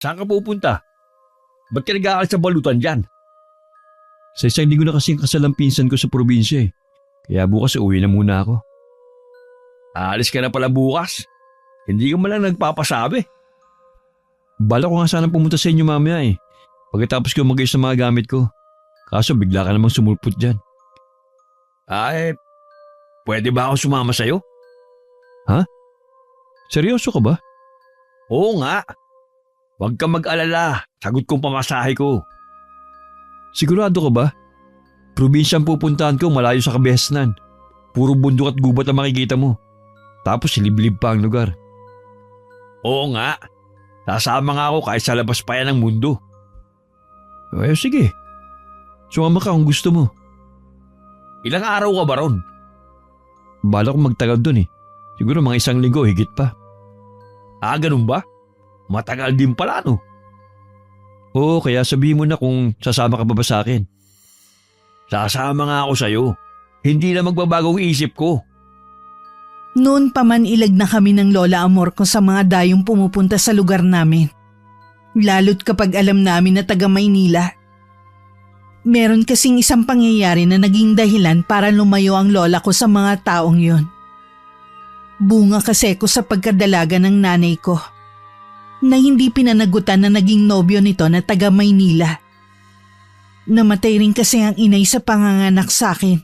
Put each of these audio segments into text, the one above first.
Saan ka pupunta? Ba't ka nag-aaral sa balutan dyan? Sa isang linggo na kasing kasal ang pinsan ko sa probinsya eh. Kaya bukas uwi na muna ako. Aalis ka na pala bukas. Hindi ka man lang nagpapasabi. Bala ko nga sana pumunta sa inyo mamaya eh. Pagkatapos ko mag-ayos ng mga gamit ko. Kaso bigla ka namang sumulpot dyan. Ay, pwede ba ako sumama sa'yo? Ha? Seryoso ka ba? Oo nga. Huwag ka mag-alala. Sagot kong pamasahe ko. Sigurado ka ba? Probinsya ang pupuntahan ko, malayo sa kabihasnan. Puro bundok at gubat ang makikita mo. Tapos liblib pa ang lugar. Oo nga. Sasama nga ako kahit sa labas pa yan ng mundo. Ay, sige. Sumama ka kung gusto mo. Ilang araw ka ba ron? Bala ko magtagal dun eh. Siguro mga 1 linggo, higit pa. Ah, ganun ba? Matagal din pala no? Oo, kaya sabihin mo na kung sasama ka ba sa akin. Sasama nga ako sa'yo. Hindi na magbabago ang isip ko. Noon pa man ilag na kami ng Lola Amor ko sa mga dayong pumupunta sa lugar namin. Lalo't kapag alam namin na taga Maynila. Meron kasing isang pangyayari na naging dahilan para lumayo ang lola ko sa mga taong yon. Bunga kasi ko sa pagkadalaga ng nanay ko. Na hindi pinanagutan na naging nobyo nito na taga Maynila. Namatay rin kasi ang inay sa panganganak sa akin.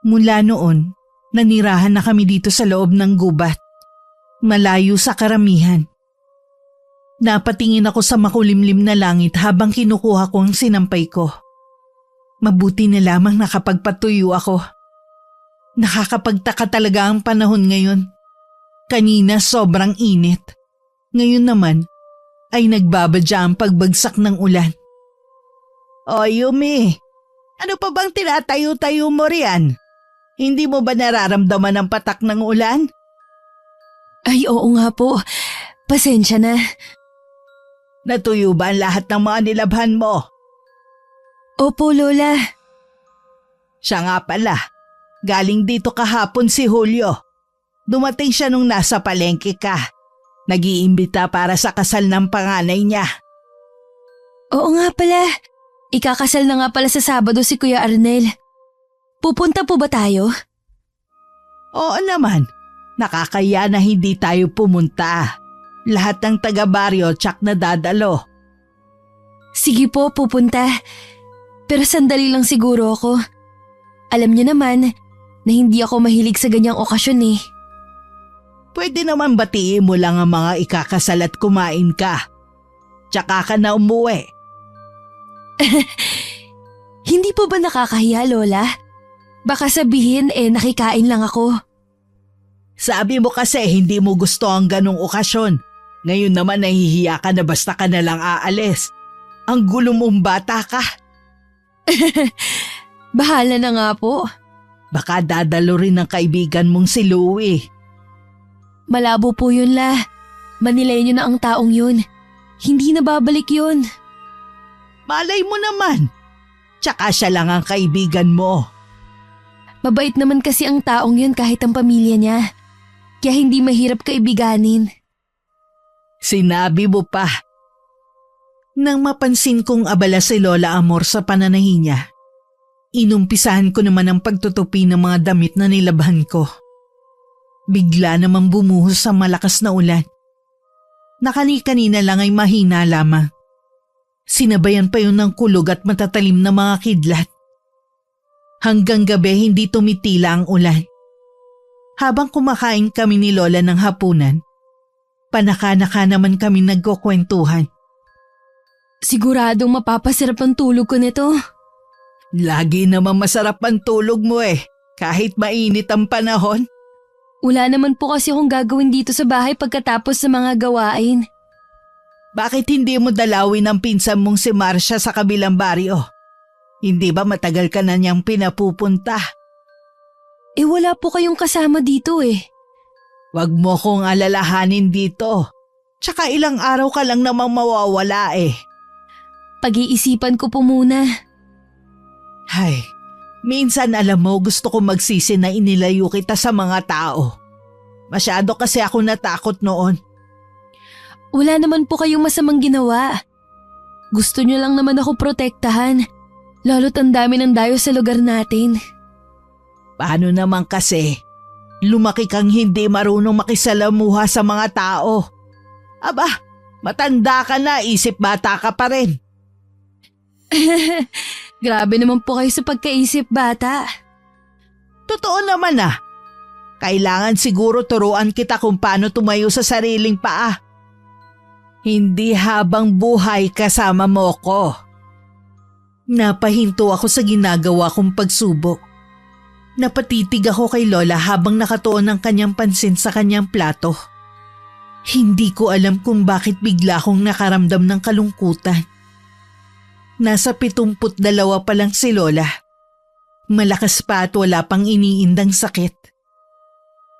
Mula noon, nanirahan na kami dito sa loob ng gubat. Malayo sa karamihan. Napatingin ako sa makulimlim na langit habang kinukuha ko ang sinampay ko. Mabuti na lamang nakapagpatuyo ako. Nakakapagtaka talaga ang panahon ngayon. Kanina sobrang init. Ngayon naman ay nagbabadya ang pagbagsak ng ulan. O Yumi, ano pa bang tinatayo-tayo mo riyan? Hindi mo ba nararamdaman ang patak ng ulan? Ay oo nga po, pasensya na. Natuyo ba ang lahat ng mga nilabhan mo? Opo Lola. Siya nga pala, galing dito kahapon si Julio. Dumating siya nung nasa palengke ka. Nag-iimbita para sa kasal ng panganay niya. Oo nga pala, ikakasal na nga pala sa Sabado si Kuya Arnel. Pupunta po ba tayo? Oo naman, nakakaya na hindi tayo pumunta. Lahat ng taga-baryo tsak na dadalo. Sige po, pupunta. Pero sandali lang siguro ako. Alam niyo naman na hindi ako mahilig sa ganyang okasyon eh. Pwede naman batiin mo lang ang mga ikakasal at kumain ka. Tsaka ka na umuwi. Hindi po ba nakakahiya, Lola? Baka sabihin nakikain lang ako. Sabi mo kasi hindi mo gusto ang ganong okasyon. Ngayon naman nahihiya ka na basta ka na lang aalis. Ang gulo mong bata ka. Bahala na nga po. Baka dadalo rin ng kaibigan mong si Louie. Malabo po yun, La. Manilay niyo na ang taong yun. Hindi na babalik yun. Malay mo naman. Tsaka siya lang ang kaibigan mo. Mabait naman kasi ang taong yun kahit ang pamilya niya. Kaya hindi mahirap kaibiganin. Sinabi mo pa. Nang mapansin kong abala si Lola Amor sa pananahi niya, inumpisahan ko naman ang pagtutupi ng mga damit na nilabhan ko. Bigla namang bumuhos sa malakas na ulan. Nakani-kanina lang ay mahina lamang. Sinabayan pa yun ng kulog at matatalim na mga kidlat. Hanggang gabi hindi tumitila ang ulan. Habang kumakain kami ni Lola ng hapunan, panaka-naka naman kami nagkukwentuhan. Siguradong mapapasarap ang tulog ko nito. Lagi naman masarap ang tulog mo kahit mainit ang panahon. Wala naman po kasi akong gagawin dito sa bahay pagkatapos sa mga gawain. Bakit hindi mo dalawin ang pinsan mong si Marcia sa kabilang baryo? Hindi ba matagal ka na niyang pinapupunta? Wala po kayong kasama dito . Wag mo kong alalahanin dito. Tsaka ilang araw ka lang namang mawawala . Pag-iisipan ko po muna. Hay, minsan alam mo gusto ko magsisi na inilayo kita sa mga tao. Masyado kasi ako natakot noon. Wala naman po kayong masamang ginawa. Gusto niyo lang naman ako protektahan. Lalo't ang dami ng dayo sa lugar natin. Paano naman kasi? Lumaki kang hindi marunong makisalamuha sa mga tao. Aba, matanda ka na, isip bata ka pa rin. Grabe naman po kayo sa pagkaisip, bata. Totoo naman ah. Kailangan siguro turuan kita kung paano tumayo sa sariling paa. Hindi habang buhay kasama mo ko. Napahinto ako sa ginagawa kong pagsubok. Napatitig ako kay Lola habang nakatuon ang kanyang pansin sa kanyang plato. Hindi ko alam kung bakit bigla akong nakaramdam ng kalungkutan. Nasa 72 pa lang si Lola. Malakas pa at wala pang iniindang sakit.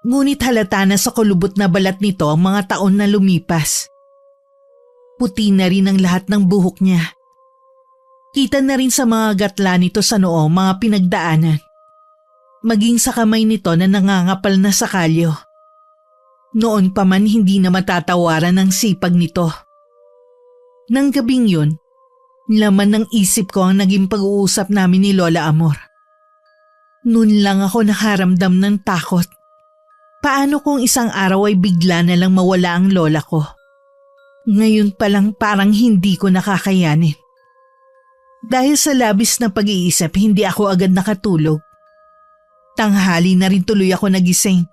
Ngunit halata na sa kulubot na balat nito ang mga taon na lumipas. Puti na rin ang lahat ng buhok niya. Kita na rin sa mga gatla nito sa noo mga pinagdaanan. Maging sa kamay nito na nangangapal na sa kalyo. Noon pa man hindi na matatawaran ang sipag nito. Nang gabing yun, laman ng isip ko ang naging pag-uusap namin ni Lola Amor. Noon lang ako nakaramdam ng takot. Paano kung isang araw ay bigla na lang mawala ang lola ko? Ngayon pa lang parang hindi ko nakakayanin. Dahil sa labis na pag-iisip, hindi ako agad nakatulog. Tanghali na rin tuloy ako nagising.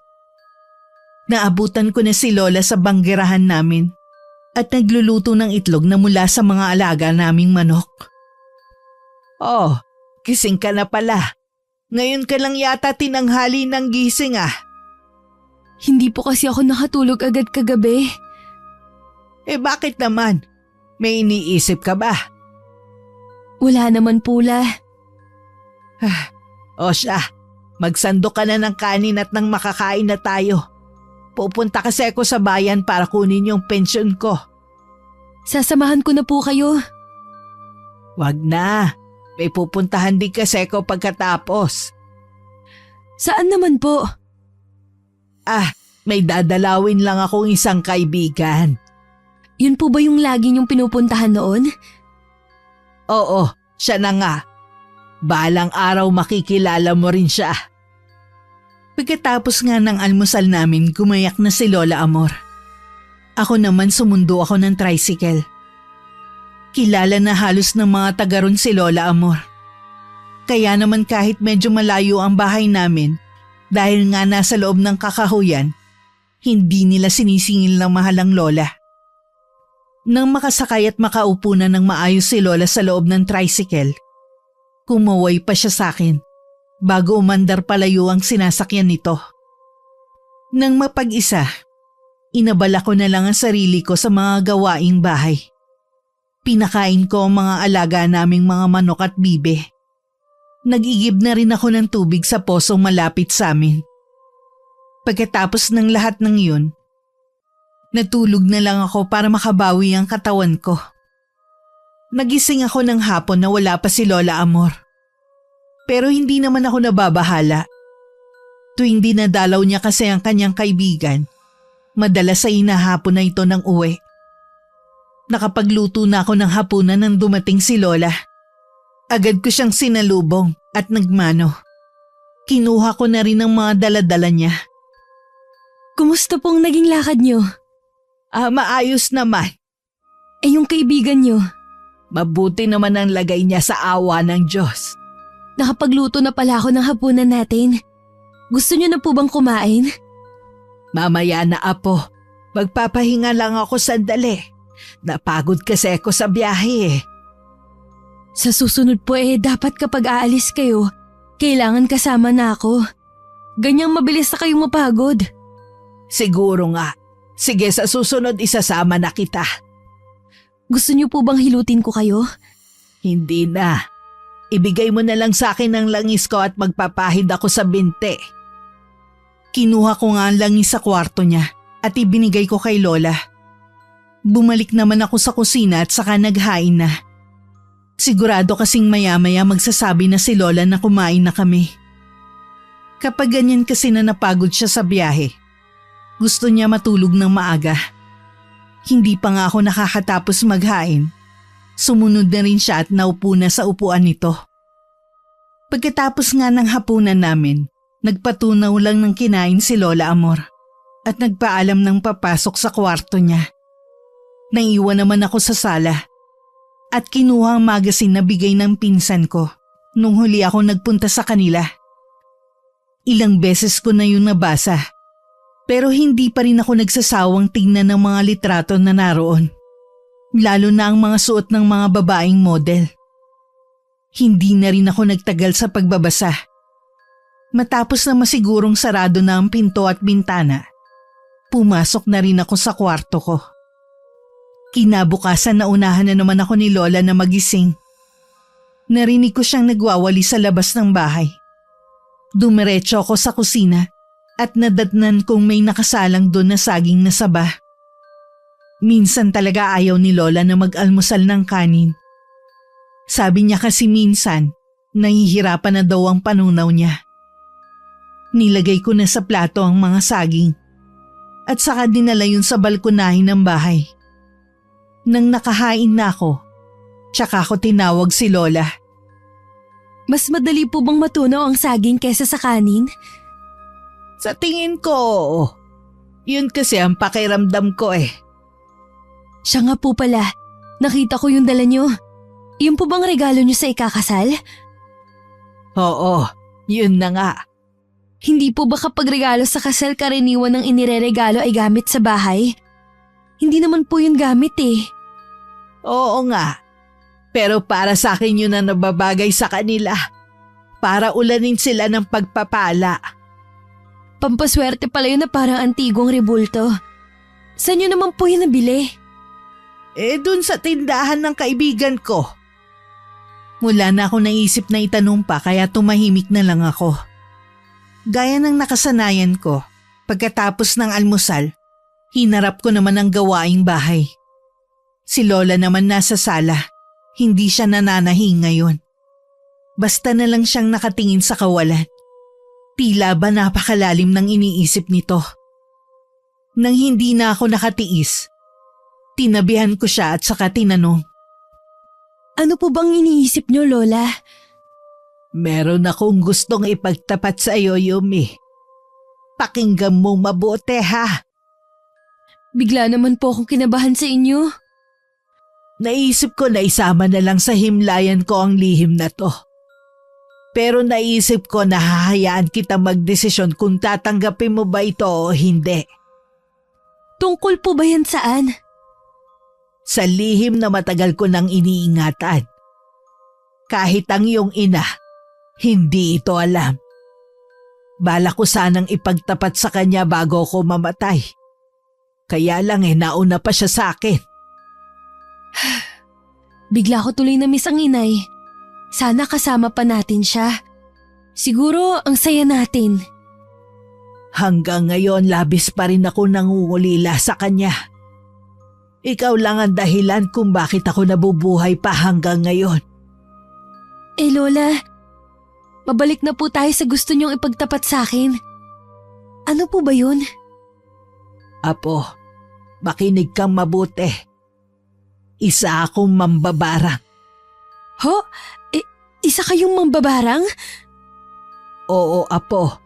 Naabutan ko na si Lola sa banggerahan namin at nagluluto ng itlog na mula sa mga alaga naming manok. Oh, gising ka na pala. Ngayon ka lang yata tinanghali ng gising ah. Hindi po kasi ako nakatulog agad kagabi. Bakit naman? May iniisip ka ba? Wala naman pula. O siya, magsando ka na ng kanin at nang makakain na tayo. Pupunta kasi ako sa bayan para kunin yung pensyon ko. Sasamahan ko na po kayo. Wag na, may pupuntahan din kasi ako pagkatapos. Saan naman po? May dadalawin lang akong isang kaibigan. Yun po ba yung lagi niyong pinupuntahan noon? Oo, siya na nga. Balang araw makikilala mo rin siya. Pagkatapos nga ng almusal namin, gumayak na si Lola Amor. Ako naman sumundo ako ng tricycle. Kilala na halos ng mga taga ron si Lola Amor. Kaya naman kahit medyo malayo ang bahay namin, dahil nga nasa loob ng kakahuyan, hindi nila sinisingil ng mahalang Lola. Nang makasakay at makaupo na ng maayos si Lola sa loob ng tricycle, kumaway pa siya sa akin bago umandar palayo ang sinasakyan nito. Nang mapag-isa, inabala ko na lang ang sarili ko sa mga gawaing bahay. Pinakain ko ang mga alaga naming mga manok at bibe. Nag-igib na rin ako ng tubig sa posong malapit sa amin. Pagkatapos ng lahat ng iyon, natulog na lang ako para makabawi ang katawan ko. Nagising ako ng hapon na wala pa si Lola Amor. Pero hindi naman ako nababahala. Tuwing dinadalaw niya kasi ang kanyang kaibigan, madalas ay inahapon na ito ng uwi. Nakapagluto na ako ng hapunan nang dumating si Lola. Agad ko siyang sinalubong at nagmano. Kinuha ko na rin ang mga daladala niya. Kumusta pong naging lakad niyo? Maayos naman. Yung kaibigan niyo? Mabuti naman ang lagay niya sa awa ng Diyos. Nakapagluto na pala ako ng hapunan natin. Gusto niyo na po bang kumain? Mamaya na apo. Magpapahinga lang ako sandali. Napagod kasi ako sa biyahe eh. Sa susunod po dapat kapag aalis kayo, kailangan kasama na ako. Ganyang mabilis na kayong mapagod. Siguro nga. Sige, sa susunod isasama na kita. Gusto niyo po bang hilutin ko kayo? Hindi na. Ibigay mo na lang sa akin ang langis ko at magpapahid ako sa binte. Kinuha ko nga ang langis sa kwarto niya at ibinigay ko kay Lola. Bumalik naman ako sa kusina at saka naghain na. Sigurado kasing maya-maya magsasabi na si Lola na kumain na kami. Kapag ganyan kasi na napagod siya sa biyahe, gusto niya matulog ng maaga. Hindi pa nga ako nakakatapos maghain. Sumunod na rin siya at naupo na sa upuan nito. Pagkatapos nga ng hapunan namin, nagpatunaw lang ng kinain si Lola Amor at nagpaalam ng papasok sa kwarto niya. Naiwan naman ako sa sala at kinuha ang magazine na bigay ng pinsan ko nung huli ako nagpunta sa kanila. Ilang beses ko na yun nabasa pero hindi pa rin ako nagsasawang tingnan ng mga litrato na naroon. Lalo na ang mga suot ng mga babaeng model. Hindi na rin ako nagtagal sa pagbabasa. Matapos na masigurong sarado na ang pinto at bintana, pumasok na rin ako sa kwarto ko. Kinabukasan naunahan na naman ako ni Lola na magising. Narinig ko siyang nagwawali sa labas ng bahay. Dumiretso ako sa kusina at nadatnan kong may nakasalang doon na saging na saba. Minsan talaga ayaw ni Lola na mag-almusal ng kanin. Sabi niya kasi minsan, nahihirapan na daw ang panunaw niya. Nilagay ko na sa plato ang mga saging at saka dinala yun sa balkonahin ng bahay. Nang nakahain na ako, tsaka ako tinawag si Lola. Mas madali po bang matunaw ang saging kesa sa kanin? Sa tingin ko, yun kasi ang pakiramdam ko eh. Siya nga po pala, nakita ko yung dala niyo. Yun po bang regalo niyo sa ikakasal? Oo, yun na nga. Hindi po ba kapag regalo sa kasal karaniwan ng inireregalo ay gamit sa bahay? Hindi naman po yun gamit eh. Oo nga, pero para sa akin yun ang nababagay sa kanila. Para ulanin sila ng pagpapala. Pampaswerte pala yun na parang antigong rebulto. Saan niyo naman po yun nabili? Dun sa tindahan ng kaibigan ko. Mula na ako naisip na itanong pa kaya tumahimik na lang ako. Gaya ng nakasanayan ko, pagkatapos ng almusal, hinarap ko naman ang gawaing bahay. Si Lola naman nasa sala, hindi siya nananahing ngayon. Basta na lang siyang nakatingin sa kawalan. Tila ba napakalalim ng iniisip nito. Nang hindi na ako nakatiis, tinabihan ko siya at saka tinanong. Ano po bang iniisip niyo, Lola? Meron akong gustong ipagtapat sa iyo, Yumi. Pakinggan mo mabuti ha. Bigla naman po akong kinabahan sa inyo. Naisip ko na isama na lang sa himlayan ko ang lihim na to. Pero naisip ko na hahayaan kita magdesisyon kung tatanggapin mo ba ito o hindi. Tungkol po ba yan saan? Sa lihim na matagal ko nang iniingatan. Kahit ang iyong ina, hindi ito alam. Balak ko sanang ipagtapat sa kanya bago ako mamatay. Kaya lang nauna pa siya sa akin. Bigla ko tuloy na miss ang inay. Sana kasama pa natin siya. Siguro ang saya natin. Hanggang ngayon labis pa rin ako nangungulila sa kanya. Ikaw lang ang dahilan kung bakit ako nabubuhay pa hanggang ngayon. Lola, mabalik na po tayo sa gusto niyong ipagtapat sa akin. Ano po ba yun? Apo, makinig kang mabuti. Isa akong mambabarang. Ho? Isa kayong mambabarang? Oo, Apo.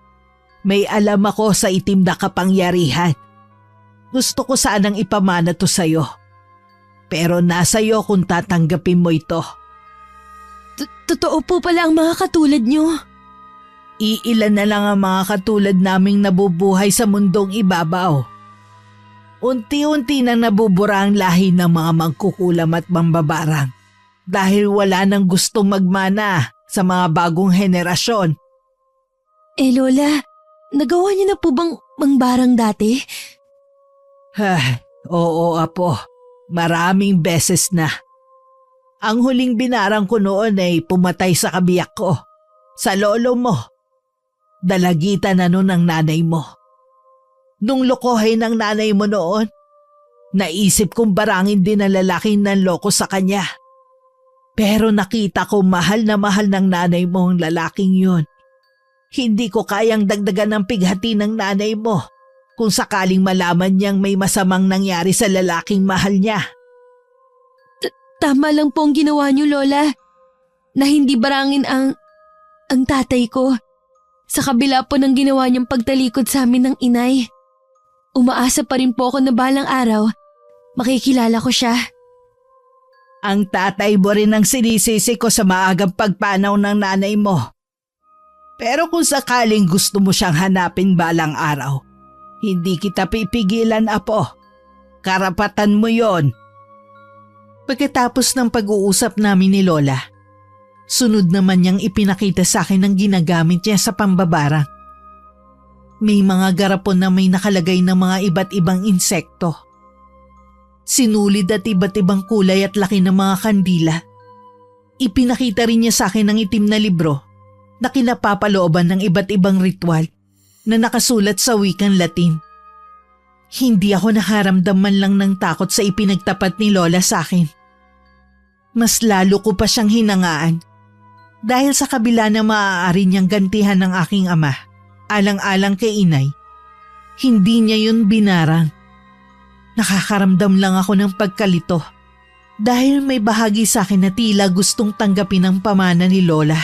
May alam ako sa itim na kapangyarihan. Gusto ko sanang ipamana to sa'yo. Pero nasa iyo kung tatanggapin mo ito. Totoo po pala ang mga katulad niyo. Iilan na lang ang mga katulad naming nabubuhay sa mundong ibabaw. Unti-unti nang nabubura ang lahi ng mga mangkukulam at mambabarang dahil wala nang gustong magmana sa mga bagong henerasyon. Lola, nagawa niyo na po bang mangbarang dati? Oo, Apo. Maraming beses na. Ang huling binarang ko noon ay pumatay sa kabiyak ko. Sa lolo mo. Dalagitan na noon ang nanay mo. Nung lokohin ng nanay mo noon, naisip kong barangin din ang lalaking nanloko sa kanya. Pero nakita ko mahal ng nanay mo ang lalaking yun. Hindi ko kayang dagdagan ng pighati ng nanay mo. kung sakaling malaman niyang may masamang nangyari sa lalaking mahal niya. Tama lang po ang ginawa niyo, Lola. Na hindi barangin ang tatay ko. Sa kabila po ng ginawa niyang pagtalikod sa amin ng inay. Umaasa pa rin po ako na balang araw, makikilala ko siya. Ang tatay mo rin ang sinisisi ko sa maagang pagpanaw ng nanay mo. Pero kung sakaling gusto mo siyang hanapin balang araw, hindi kita pipigilan, apo. Karapatan mo yon. Pagkatapos ng pag-uusap namin ni Lola, sunod naman niyang ipinakita sa akin ang ginagamit niya sa pambabarang. May mga garapon na may nakalagay ng mga iba't ibang insekto. Sinulid at iba't ibang kulay at laki ng mga kandila. Ipinakita rin niya sa akin ang itim na libro na kinapapalooban ng iba't ibang ritual na nakasulat sa wikang Latin. Hindi ako nakaramdam man lang ng takot sa ipinagtapat ni Lola sa akin. Mas lalo ko pa siyang hinangaan dahil sa kabila na maaari niyang gantihan ng aking ama, alang-alang kay inay, hindi niya yun binarang. Nakakaramdam lang ako ng pagkalito dahil may bahagi sa akin na tila gustong tanggapin ang pamana ni Lola.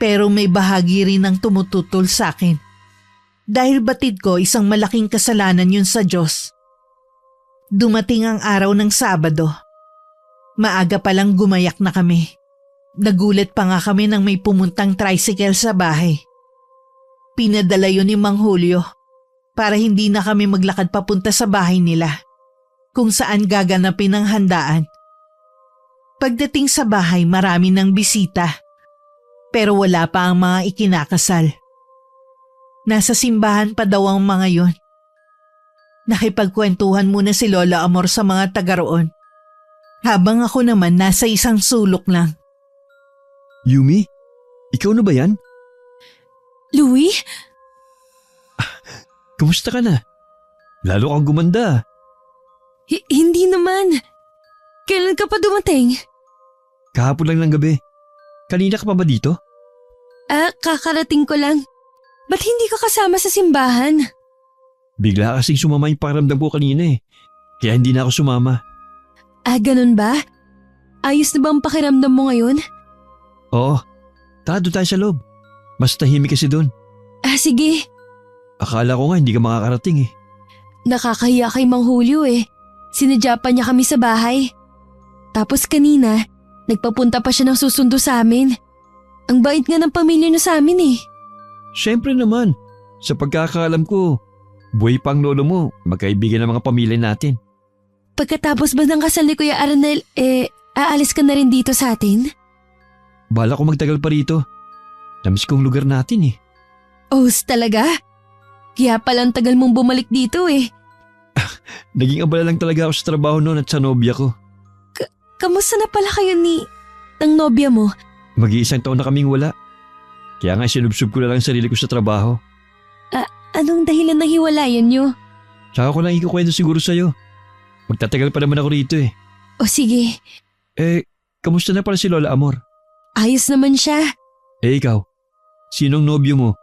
Pero may bahagi rin ang tumututol sa akin dahil batid ko isang malaking kasalanan yun sa Diyos. Dumating ang araw ng Sabado. Maaga palang gumayak na kami. Nagulat pa nga kami nang may pumuntang tricycle sa bahay. Pinadala yun ni Mang Julio para hindi na kami maglakad papunta sa bahay nila kung saan gaganapin ang handaan. Pagdating sa bahay, marami ng bisita pero wala pa ang mga ikinakasal. Nasa simbahan pa daw ang mga yon. Nakipagkwentuhan muna si Lola Amor sa mga taga roon habang ako naman nasa isang sulok lang. Yumi, ikaw na ba yan? Louie? Kumusta ka na? Lalo kang gumanda. Hindi naman. Kailan ka pa dumating? Kahapon lang ng gabi. Kanina ka pa ba dito? Kakarating ko lang. Ba't hindi ka kasama sa simbahan? Bigla kasing sumama yung pakiramdam ko kanina eh. Kaya hindi na ako sumama. Ganun ba? Ayos na ba ang pakiramdam mo ngayon? Oo. Tara, doon tayo sa loob. Mas tahimik kasi doon. Sige. Akala ko nga hindi ka makakarating eh. Nakakahiya kay Mang Julio eh. Sinadya pa niya kami sa bahay. Tapos kanina, nagpapunta pa siya ng susundo sa amin. Ang bait nga ng pamilya niya sa amin eh. Siyempre naman. Sa pagkakaalam ko, buhay pa ang lolo mo, magkaibigan ng mga pamilya natin. Pagkatapos ba ng kasal ni Kuya Arnel, aalis ka na rin dito sa atin? Bala ko magtagal pa rito. Namiss kong lugar natin eh. Talaga? Kaya palang tagal mong bumalik dito eh. Naging abala lang talaga ako sa trabaho noon at sa nobya ko. Kamusta na pala kayo ng nobya mo? Mag-iisang taon na kaming wala. Kaya nga sinubsob ko na lang ang sarili ko sa trabaho. Anong dahilan ng hiwalayan nyo? Tsaka ko lang ikukwento siguro sa'yo. Magtatagal pa naman ako rito eh. Sige. Kamusta na pala si Lola Amor? Ayos naman siya. Ikaw, sinong nobyo mo?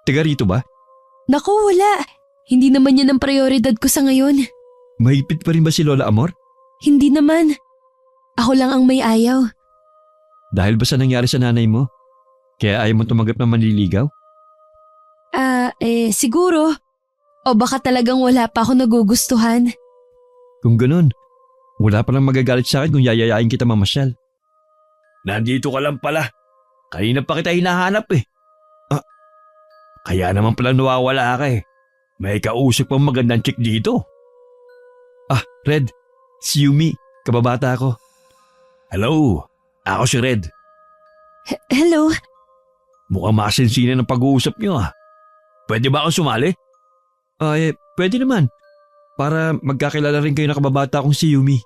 Taga rito ba? Naku, wala. Hindi naman yan ang prioridad ko sa ngayon. Mahigpit pa rin ba si Lola Amor? Hindi naman. Ako lang ang may ayaw. Dahil ba sa nangyari sa nanay mo? Kaya ayaw mo tumanggap na manliligaw? Siguro. O baka talagang wala pa ako nagugustuhan. Kung ganun, wala pa lang magagalit sa akin kung yayayain kita mamasyal. Nandito ka lang pala. Kanina pa kita hinahanap eh. Kaya naman pala nawawala ka eh. May kausap pang magandang chick dito. Red, si Yumi, kababata ko. Hello, ako si Red. Hello? Mukhang masinsinan ng pag-uusap niyo ah. Pwede ba akong sumali? Pwede naman. Para magkakilala rin kayo na kababata kong si Yumi.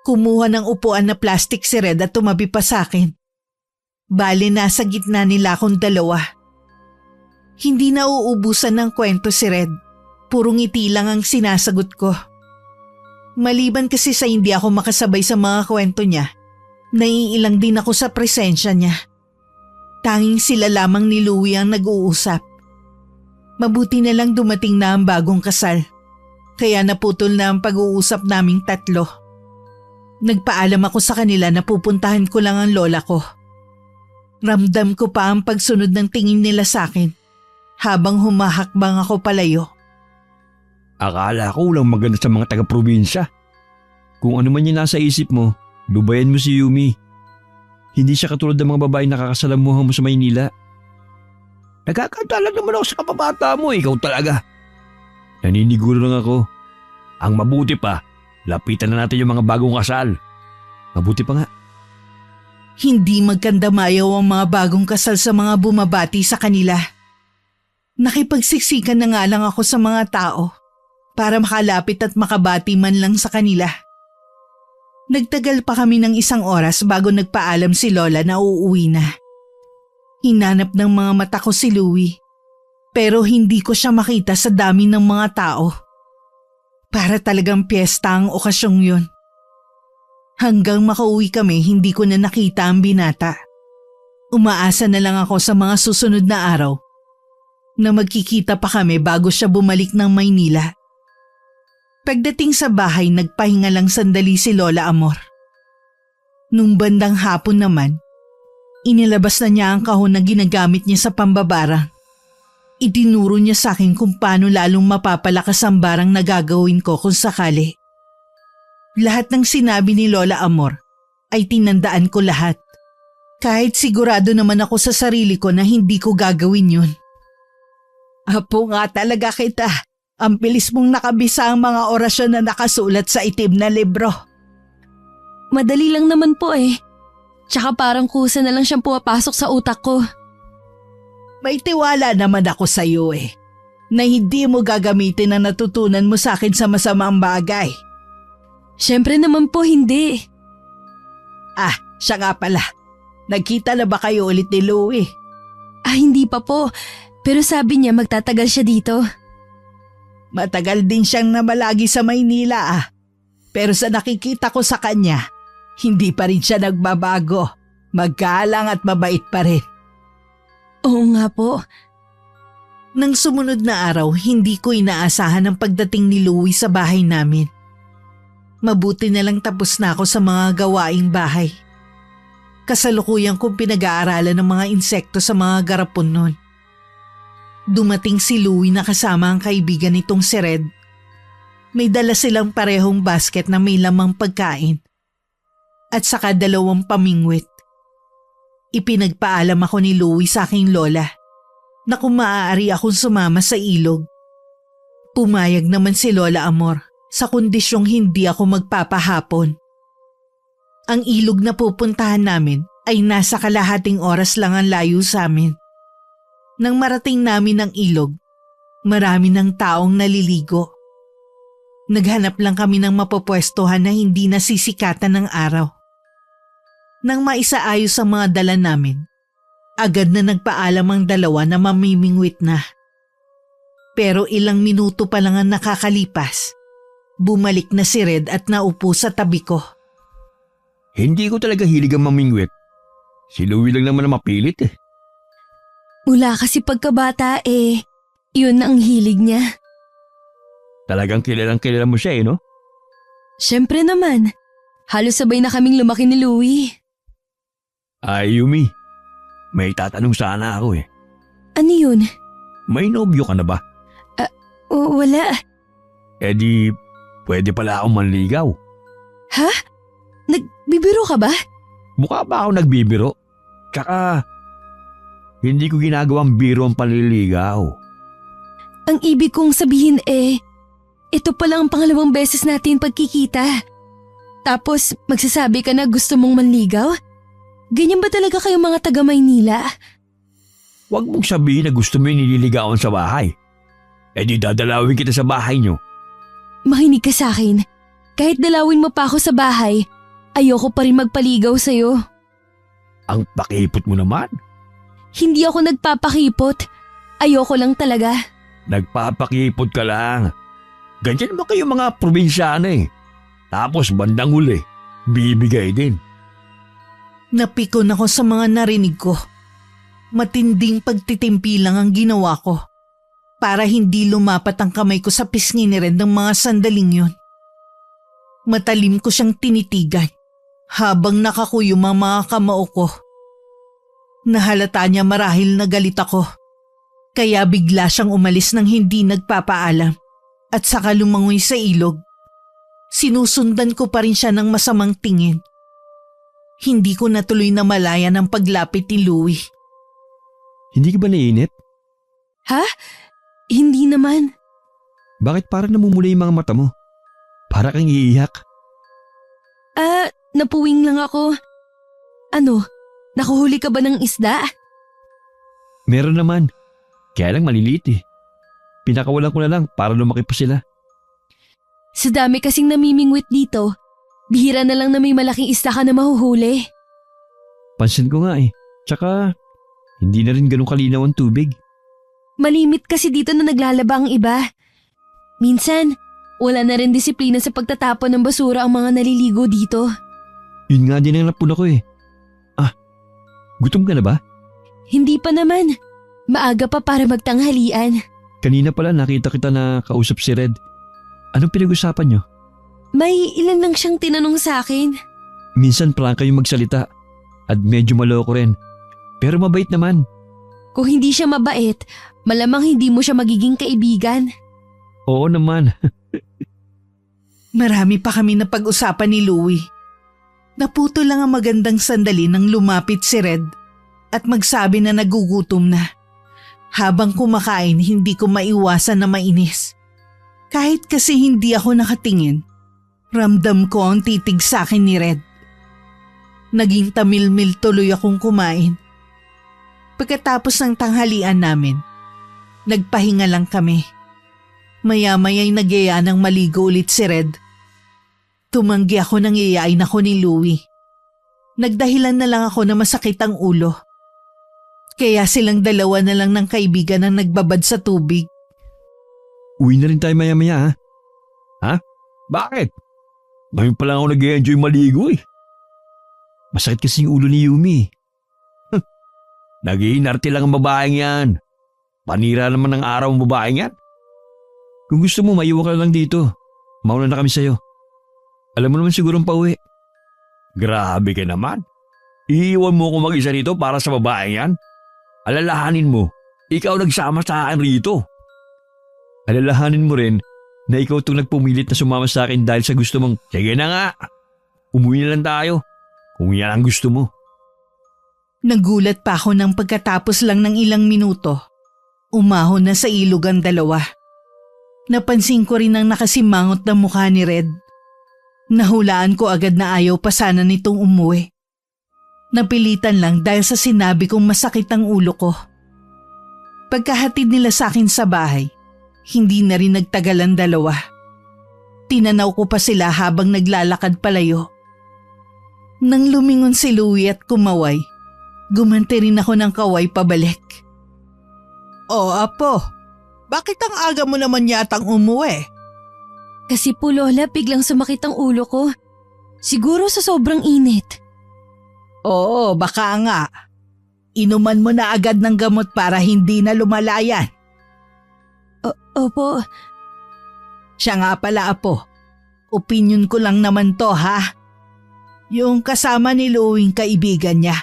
Kumuha ng upuan na plastic si Red at tumabi pa sa akin. Bale, nasa gitna nila akong dalawa. Hindi na uubusan ng kwento si Red. Puro ngiti lang ang sinasagot ko. Maliban kasi sa hindi ako makasabay sa mga kwento niya, naiilang din ako sa presensya niya. Tanging sila lamang ni Louie ang nag-uusap. Mabuti na lang dumating na ang bagong kasal. Kaya naputol na ang pag-uusap naming tatlo. Nagpaalam ako sa kanila na pupuntahan ko lang ang lola ko. Ramdam ko pa ang pagsunod ng tingin nila sa akin habang humahakbang ako palayo. Akala ko walang maganda sa mga taga-probinsya. Kung ano man yung nasa isip mo, lubayan mo si Yumi. Hindi siya katulad ng mga babae nakakasalamuhan mo sa Maynila. Nagkakatalag naman ako sa kapabata mo, ikaw talaga. Naniniguro lang ako. Ang mabuti pa, lapitan na natin yung mga bagong kasal. Mabuti pa nga. Hindi magkandamayaw ang mga bagong kasal sa mga bumabati sa kanila. Nakipagsiksikan na nga lang ako sa mga tao para makalapit at makabati man lang sa kanila. Nagtagal pa kami ng 1 oras bago nagpaalam si Lola na uuwi na. Hinanap ng mga mata ko si Louie, pero hindi ko siya makita sa dami ng mga tao. Para talagang piyesta ang okasyong yun. Hanggang makauwi kami, hindi ko na nakita ang binata. Umaasa na lang ako sa mga susunod na araw na magkikita pa kami bago siya bumalik ng Maynila. Pagdating sa bahay, nagpahinga lang sandali si Lola Amor. Nung bandang hapon naman, inilabas na niya ang kahon na ginagamit niya sa pambabarang. Itinuro niya sa akin kung paano lalong mapapalakas ang barang na gagawin ko kung sakali. Lahat ng sinabi ni Lola Amor ay tinandaan ko lahat. Kahit sigurado naman ako sa sarili ko na hindi ko gagawin yun. Apo nga talaga kita. Ang bilis mong nakabisa ang mga orasyon na nakasulat sa itim na libro. Madali lang naman po eh. Tsaka parang kusa na lang siyang pumapasok sa utak ko. May tiwala naman ako sa iyo na hindi mo gagamitin ang natutunan mo sa akin sa masamang bagay. Siyempre naman po hindi. Siya nga pala. Nagkita na ba kayo ulit ni Louie? Hindi pa po. Pero sabi niya magtatagal siya dito. Matagal din siyang namalagi sa Maynila Pero sa nakikita ko sa kanya, hindi pa rin siya nagbabago. Magalang at mabait pa rin. Oo nga po. Nang sumunod na araw, hindi ko inaasahan ang pagdating ni Louie sa bahay namin. Mabuti na lang tapos na ako sa mga gawaing bahay. Kasalukuyan kong pinag-aaralan ng mga insekto sa mga garapon nun. Dumating si Louie na kasama ang kaibigan nitong si Red. May dala silang parehong basket na may lamang pagkain at saka 2 pamingwit. Ipinagpaalam ako ni Louie sa aking lola na kung maaari akong sumama sa ilog. Pumayag naman si Lola Amor sa kondisyong hindi ako magpapahapon. Ang ilog na pupuntahan namin ay nasa kalahating oras lang ang layo sa amin. Nang marating namin ang ilog, marami ng taong naliligo. Naghanap lang kami ng mapopwestuhan na hindi nasisikatan ng araw. Nang maisaayos ang mga dala namin, agad na nagpaalam ang 2 na mamimingwit na. Pero ilang minuto pa lang ang nakakalipas, bumalik na si Red at naupo sa tabi ko. Hindi ko talaga hilig ang mamingwit. Si Louie lang naman ang mapilit Mula kasi pagkabata yun ang hilig niya. Talagang kilalang-kilala mo siya no? Siyempre naman. Halos sabay na kaming lumaki ni Louie. Yumi, may tatanong sana ako Ano yun? May nobyo ka na ba? Wala. Di, pwede pala akong manligaw. Ha? Nagbibiro ka ba? Mukha ba ako nagbibiro? Tsaka, hindi ko ginagawang biro ang panliligaw. Ang ibig kong sabihin ito pa lang ang pangalawang beses natin pagkikita. Tapos magsasabi ka na gusto mong manligaw? Ganyan ba talaga kayo mga taga Maynila? Huwag mong sabihin na gusto mo yung nililigawan sa bahay. Di dadalawin kita sa bahay nyo. Makinig ka sa akin. Kahit dalawin mo pa ako sa bahay, ayoko pa rin magpaligaw sa'yo. Ang pakipot mo naman. Hindi ako nagpapakipot. Ayoko lang talaga. Nagpapakipot ka lang. Ganyan naman kayo mga probinsyano Tapos bandang huli, bibigay din. Napikon ako sa mga narinig ko. Matinding pagtitimpi lang ang ginawa ko. para hindi lumapat ang kamay ko sa pisngi ni Red ng mga sandaling yun. Matalim ko siyang tinitigan habang nakakuyom ang mga kamao ko. Nahalata niya marahil na galit ako, kaya bigla siyang umalis nang hindi nagpapaalam at saka lumangoy sa ilog. Sinusundan ko pa rin siya ng masamang tingin. Hindi ko natuloy na malaya ng paglapit ni Louie. Hindi ka ba naiinip? Ha? Hindi naman. Bakit parang namumula yung mga mata mo? Para kang iiyak. Napuwing lang ako. Ano, nakuhuli ka ba ng isda? Meron naman. Kaya lang maliliit eh. Pinakawalan ko na lang para lumaki pa sila. Sa dami kasing namimingwit dito, bihira na lang na may malaking isda ka na mahuhuli. Pansin ko nga eh. Tsaka, hindi na rin ganun kalinaw ang tubig. Malimit kasi dito na naglalaba ang iba. Minsan, wala na rin disiplina sa pagtatapon ng basura ang mga naliligo dito. Yun nga din ang napuna ko eh. Gutom ka na ba? Hindi pa naman. Maaga pa para magtanghalian. Kanina pala nakita kita na kausap si Red. Anong pinag-usapan nyo? May ilan lang siyang tinanong sa akin. Minsan parang kayong magsalita at medyo maloko rin. Pero mabait naman. Kung hindi siya mabait, malamang hindi mo siya magiging kaibigan. Oo naman. Marami pa kami na pag-usapan ni Louie. Naputo lang ang magandang sandali nang lumapit si Red at magsabi na nagugutom na. Habang kumakain, hindi ko maiwasan na mainis. Kahit kasi hindi ako nakatingin, ramdam ko ang titig sa akin ni Red. Naging tamilmil tuloy akong kumain. Pagkatapos ng tanghalian namin, nagpahinga lang kami. Maya-maya'y nagyaya ng maligo ulit si Red. Tumanggi ako nang iyayain ako ni Louie. Nagdahilan na lang ako na masakit ang ulo. Kaya silang dalawa na lang ng kaibigan ang nagbabad sa tubig. Uwi na rin tayo maya-maya ha? Ha? Bakit? Ngayon pa lang ako nag-enjoy maligo eh. Masakit kasi yung ulo ni Yumi. Nag-iinarte lang ang babaeng yan. Panira naman ng araw ang babaeng yan. Kung gusto mo, maiwan ka lang dito. Mauna na kami sa'yo. Alam mo naman sigurong pauwi. Grabe ka naman. Iiwan mo ko mag-isa rito para sa babaeng yan? Alalahanin mo, ikaw nagsama sa akin rito. Alalahanin mo rin na ikaw itong nagpumilit na sumama sa akin dahil sa gusto mong, sige na nga, umuwi na lang tayo kung yan ang gusto mo. Nagulat pa ako nang pagkatapos lang ng ilang minuto. Umahon na sa ilog ang dalawa. Napansin ko rin ang nakasimangot na mukha ni Red. Nahulaan ko agad na ayaw pa sana nitong umuwi. Napilitan lang dahil sa sinabi kong masakit ang ulo ko. Pagkahatid nila sa akin sa bahay, hindi na rin nagtagal ang dalawa. Tinanaw ko pa sila habang naglalakad palayo. Nang lumingon si Louie at kumaway, gumanti rin ako ng kaway pabalik. "O apo, bakit ang aga mo naman yatang umuwi?" Kasi po Lola, biglang sumakit ang ulo ko. Siguro sa sobrang init. "Oo, baka nga. Inuman mo na agad ng gamot para hindi na lumalayan." Opo. "Siya nga pala apo, opinyon ko lang naman to ha. Yung kasama ni Louie kaibigan niya,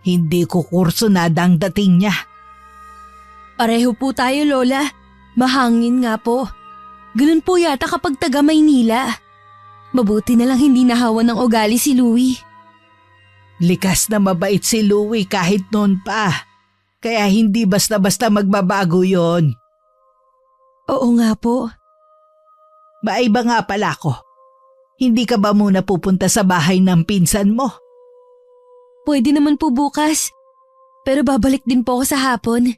hindi ko kursunada ang dating niya." Pareho po tayo Lola. Mahangin nga po. Ganun po yata kapag taga Maynila. Mabuti na lang hindi nahawan ng ugali si Louie. Likas na mabait si Louie kahit noon pa. Kaya hindi basta-basta magbabago yon. Oo nga po. Maiba nga pala ako. Hindi ka ba muna pupunta sa bahay ng pinsan mo? Pwede naman po bukas. Pero babalik din po ako sa hapon.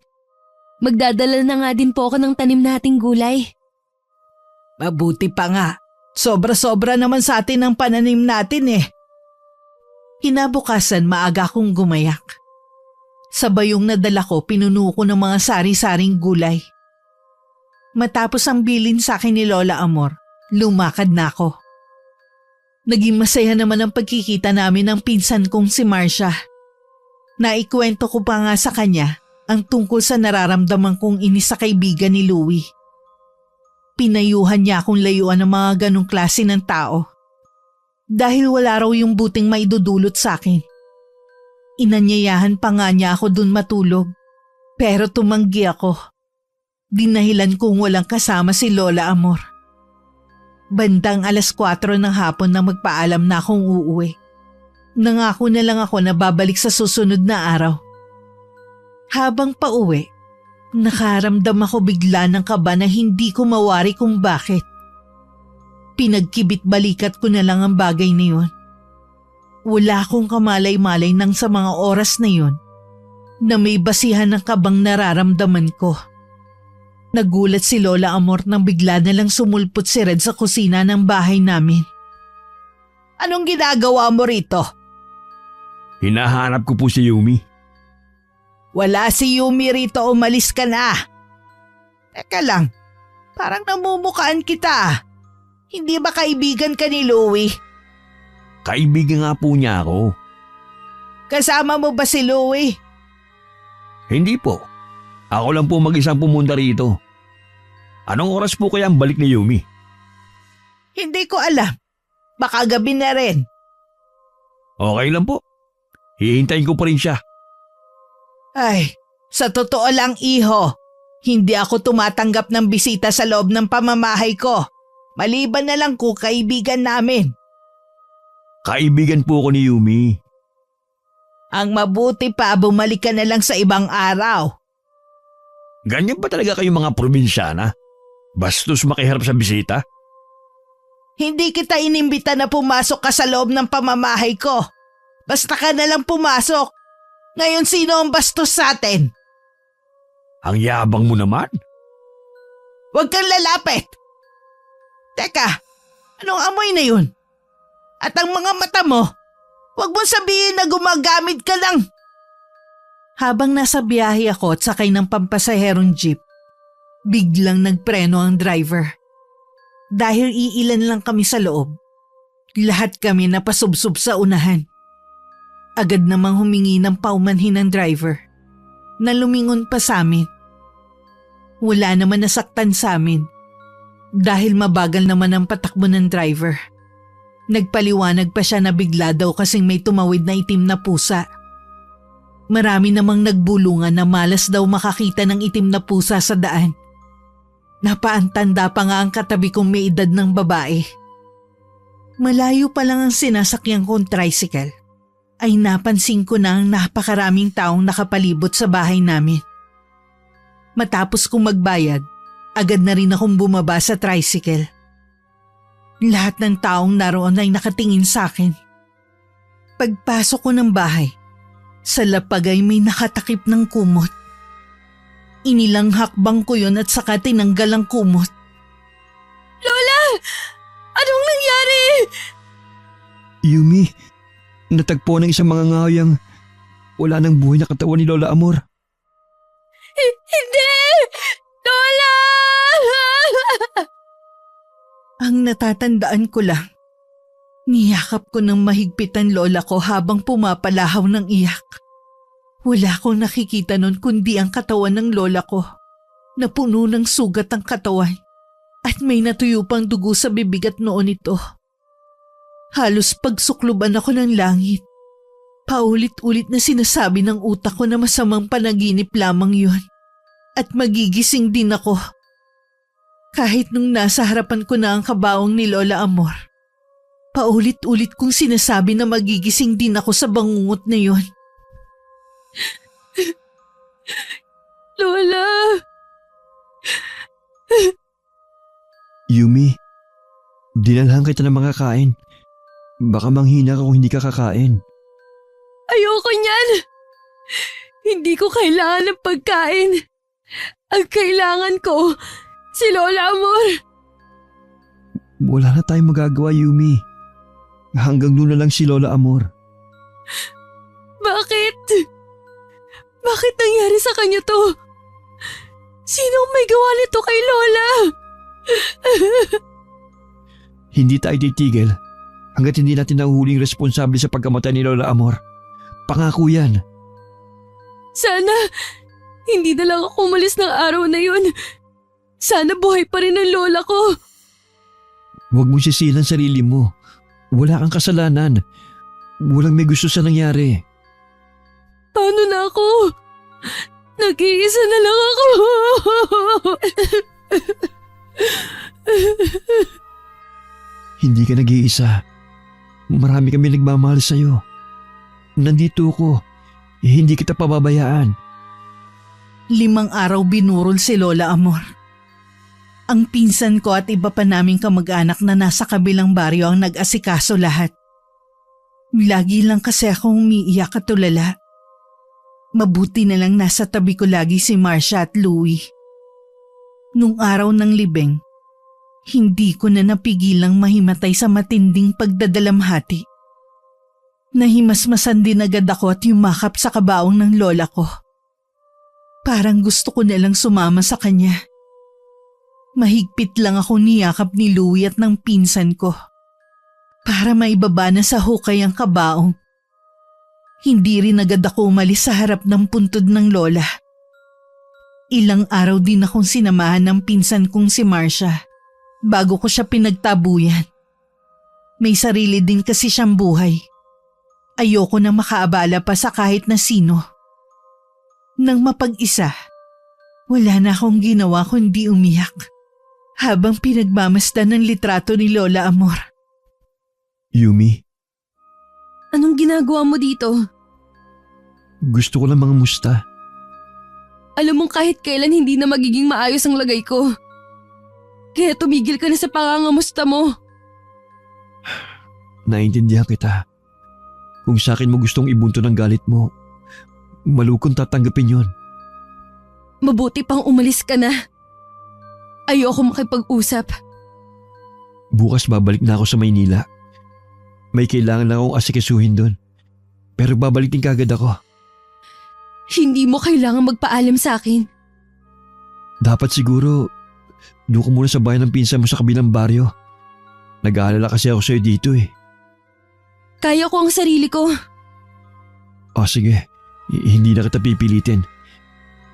Magdadala na nga din po ako ng tanim nating gulay. Mabuti pa nga. Sobra-sobra naman sa atin ang pananim natin eh. Kinabukasan maaga akong gumayak. Sa bayong nadala ko, pinuno ko ng mga sari-saring gulay. Matapos ang bilin sa akin ni Lola Amor, lumakad na ako. Naging masaya naman ang pagkikita namin ng pinsan kong si Marcia. Naikwento ko pa nga sa kanya ang tungkol sa nararamdaman kong inis sa kaibigan ni Louie. Pinayuhan niya akong layuan ng mga ganong klase ng tao. Dahil wala raw yung buting maidudulot sa akin. Inanyayahan pa nga niya ako dun matulog. Pero tumanggi ako. Dinahilan kong walang kasama si Lola Amor. Bandang 4:00 ng hapon na magpaalam na akong uuwi. Nangako na lang ako na babalik sa susunod na araw. Habang pauwi, nakaramdam ako bigla ng kaba na hindi ko mawari kung bakit. Pinagkibit-balikat ko na lang ang bagay na yun. Wala akong kamalay-malay nang sa mga oras na yun na may basihan ng kabang nararamdaman ko. Nagulat si Lola Amor nang bigla na lang sumulpot si Red sa kusina ng bahay namin. Anong ginagawa mo rito? Hinahanap ko po si Yumi. Wala si Yumi rito, umalis ka na. Teka lang, parang namumukaan kita. Hindi ba kaibigan ka ni Louie? Kaibigan nga po niya ako. Kasama mo ba si Louie? Hindi po. Ako lang po mag-isang pumunta rito. Anong oras po kaya ang balik ni Yumi? Hindi ko alam. Baka gabi na rin. Okay lang po. Hihintayin ko pa rin siya. Ay, sa totoo lang iho, hindi ako tumatanggap ng bisita sa loob ng pamamahay ko. Maliban na lang kung kaibigan namin. Kaibigan po ako ni Yumi. Ang mabuti pa, bumalik ka na lang sa ibang araw. Ganyan ba talaga kayo mga probinsyana? Bastos makiharap sa bisita? Hindi kita inimbita na pumasok ka sa loob ng pamamahay ko. Basta ka na lang pumasok. Ngayon sino ang bastos sa atin? Ang yabang mo naman. Huwag kang lalapit. Teka, anong amoy na yun? At ang mga mata mo, huwag mong sabihin na gumagamit ka lang. Habang nasa biyahe ako at sakay ng pampasaherong jeep, biglang nagpreno ang driver. Dahil iilan lang kami sa loob, lahat kami napasubsob sa unahan. Agad namang humingi ng paumanhin ng driver na lumingon pa sa amin. Wala naman nasaktan sa amin dahil mabagal naman ang patakbo ng driver. Nagpaliwanag pa siya na bigla daw kasing may tumawid na itim na pusa. Marami namang nagbulungan na malas daw makakita ng itim na pusa sa daan. Napaantanda pa nga ang katabi kong may edad ng babae. Malayo pa lang ang sinasakyan kong tricycle ay napansin ko na ang napakaraming taong nakapalibot sa bahay namin. Matapos kong magbayad, agad na rin akong bumaba sa tricycle. Lahat ng taong naroon ay nakatingin sa akin. Pagpasok ko ng bahay, sa lapag ay may nakatakip ng kumot. Inilang hakbang ko yun at saka tinanggal ang kumot. Lola! Anong nangyari? Yumi, natagpo ng isang mga ngayang wala nang buhay na katawan ni Lola Amor. Hindi! Lola! Ang natatandaan ko lang, niyakap ko ng mahigpit ang lola ko habang pumapalahaw ng iyak. Wala akong nakikita nun kundi ang katawan ng lola ko na puno ng sugat ang katawan at may natuyo pang dugo sa bibig at noo nito. Halos pagsukluban ako ng langit. Paulit-ulit na sinasabi ng utak ko na masamang panaginip lamang yun at magigising din ako. Kahit nung nasa harapan ko na ang kabaong ni Lola Amor, paulit-ulit kong sinasabi na magigising din ako sa bangungot na yun. Lola! Yumi, dinalhan kita ng mga kain. Baka manghina ka kung hindi ka kakain. Ayoko niyan! Hindi ko kailangan ng pagkain. Ang kailangan ko, si Lola Amor. Wala na tayong magagawa, Yumi. Hanggang doon na lang si Lola Amor. Bakit? Bakit nangyari sa kanya to? Sinong may gawa nito kay Lola? Hindi tayo titigil hanggat hindi natin nahuhuling responsable sa pagkamatay ni Lola Amor. Pangako yan. Sana Hindi na lang ako umalis ng araw na yun. Sana buhay pa rin ang lola ko. Huwag mong sisihin ang sarili mo. Wala kang kasalanan. Walang may gusto sa nangyari. Paano na ako? Nag-iisa na lang ako. Hindi ka nag-iisa. Marami kami nagmamahal sa'yo. Nandito ko. Hindi kita pababayaan. 5 araw binurol si Lola Amor. Ang pinsan ko at iba pa naming kamag-anak na nasa kabilang baryo ang nag-asikaso lahat. Lagi lang kasi akong umiiyak at tulala. Mabuti na lang nasa tabi ko lagi si Marcia at Louie. Nung araw ng libing, hindi ko na napigilang mahimatay sa matinding pagdadalamhati. Nahimasmasan din agad ako at yumakap sa kabaong ng lola ko. Parang gusto ko nalang sumama sa kanya. Mahigpit lang ako niyakap ni Louie at ng pinsan ko para maibaba na sa hukay ang kabaong. Hindi rin agad ako umalis sa harap ng puntod ng lola. Ilang araw din akong sinamahan ng pinsan kong si Marcia bago ko siya pinagtabuyan. May sarili din kasi siyang buhay. Ayoko na makaabala pa sa kahit na sino. Nang mapag-isa, wala na akong ginawa kundi umiyak habang pinagmamasdan ng litrato ni Lola Amor. Yumi, Anong ginagawa mo dito? gusto ko lang mga musta. Alam mong kahit kailan hindi na magiging maayos ang lagay ko. Kaya tumigil ka na sa pangangamusta mo. Naintindihan kita. Kung sa akin mo gustong ibunto ng galit mo, malukong tatanggapin yon. Mabuti pang umalis ka na. Ayoko makipag-usap. Bukas babalik na ako sa Maynila. May kailangan lang akong asikasuhin doon. Pero babalik din kagad ako. Hindi mo kailangan magpaalam sa akin. Dapat siguro, doon ka muna sa bahay ng pinsan mo sa kabilang baryo. Nag-aalala kasi ako sa'yo dito eh. Kaya ko ang sarili ko. O sige, hindi na kita pipilitin.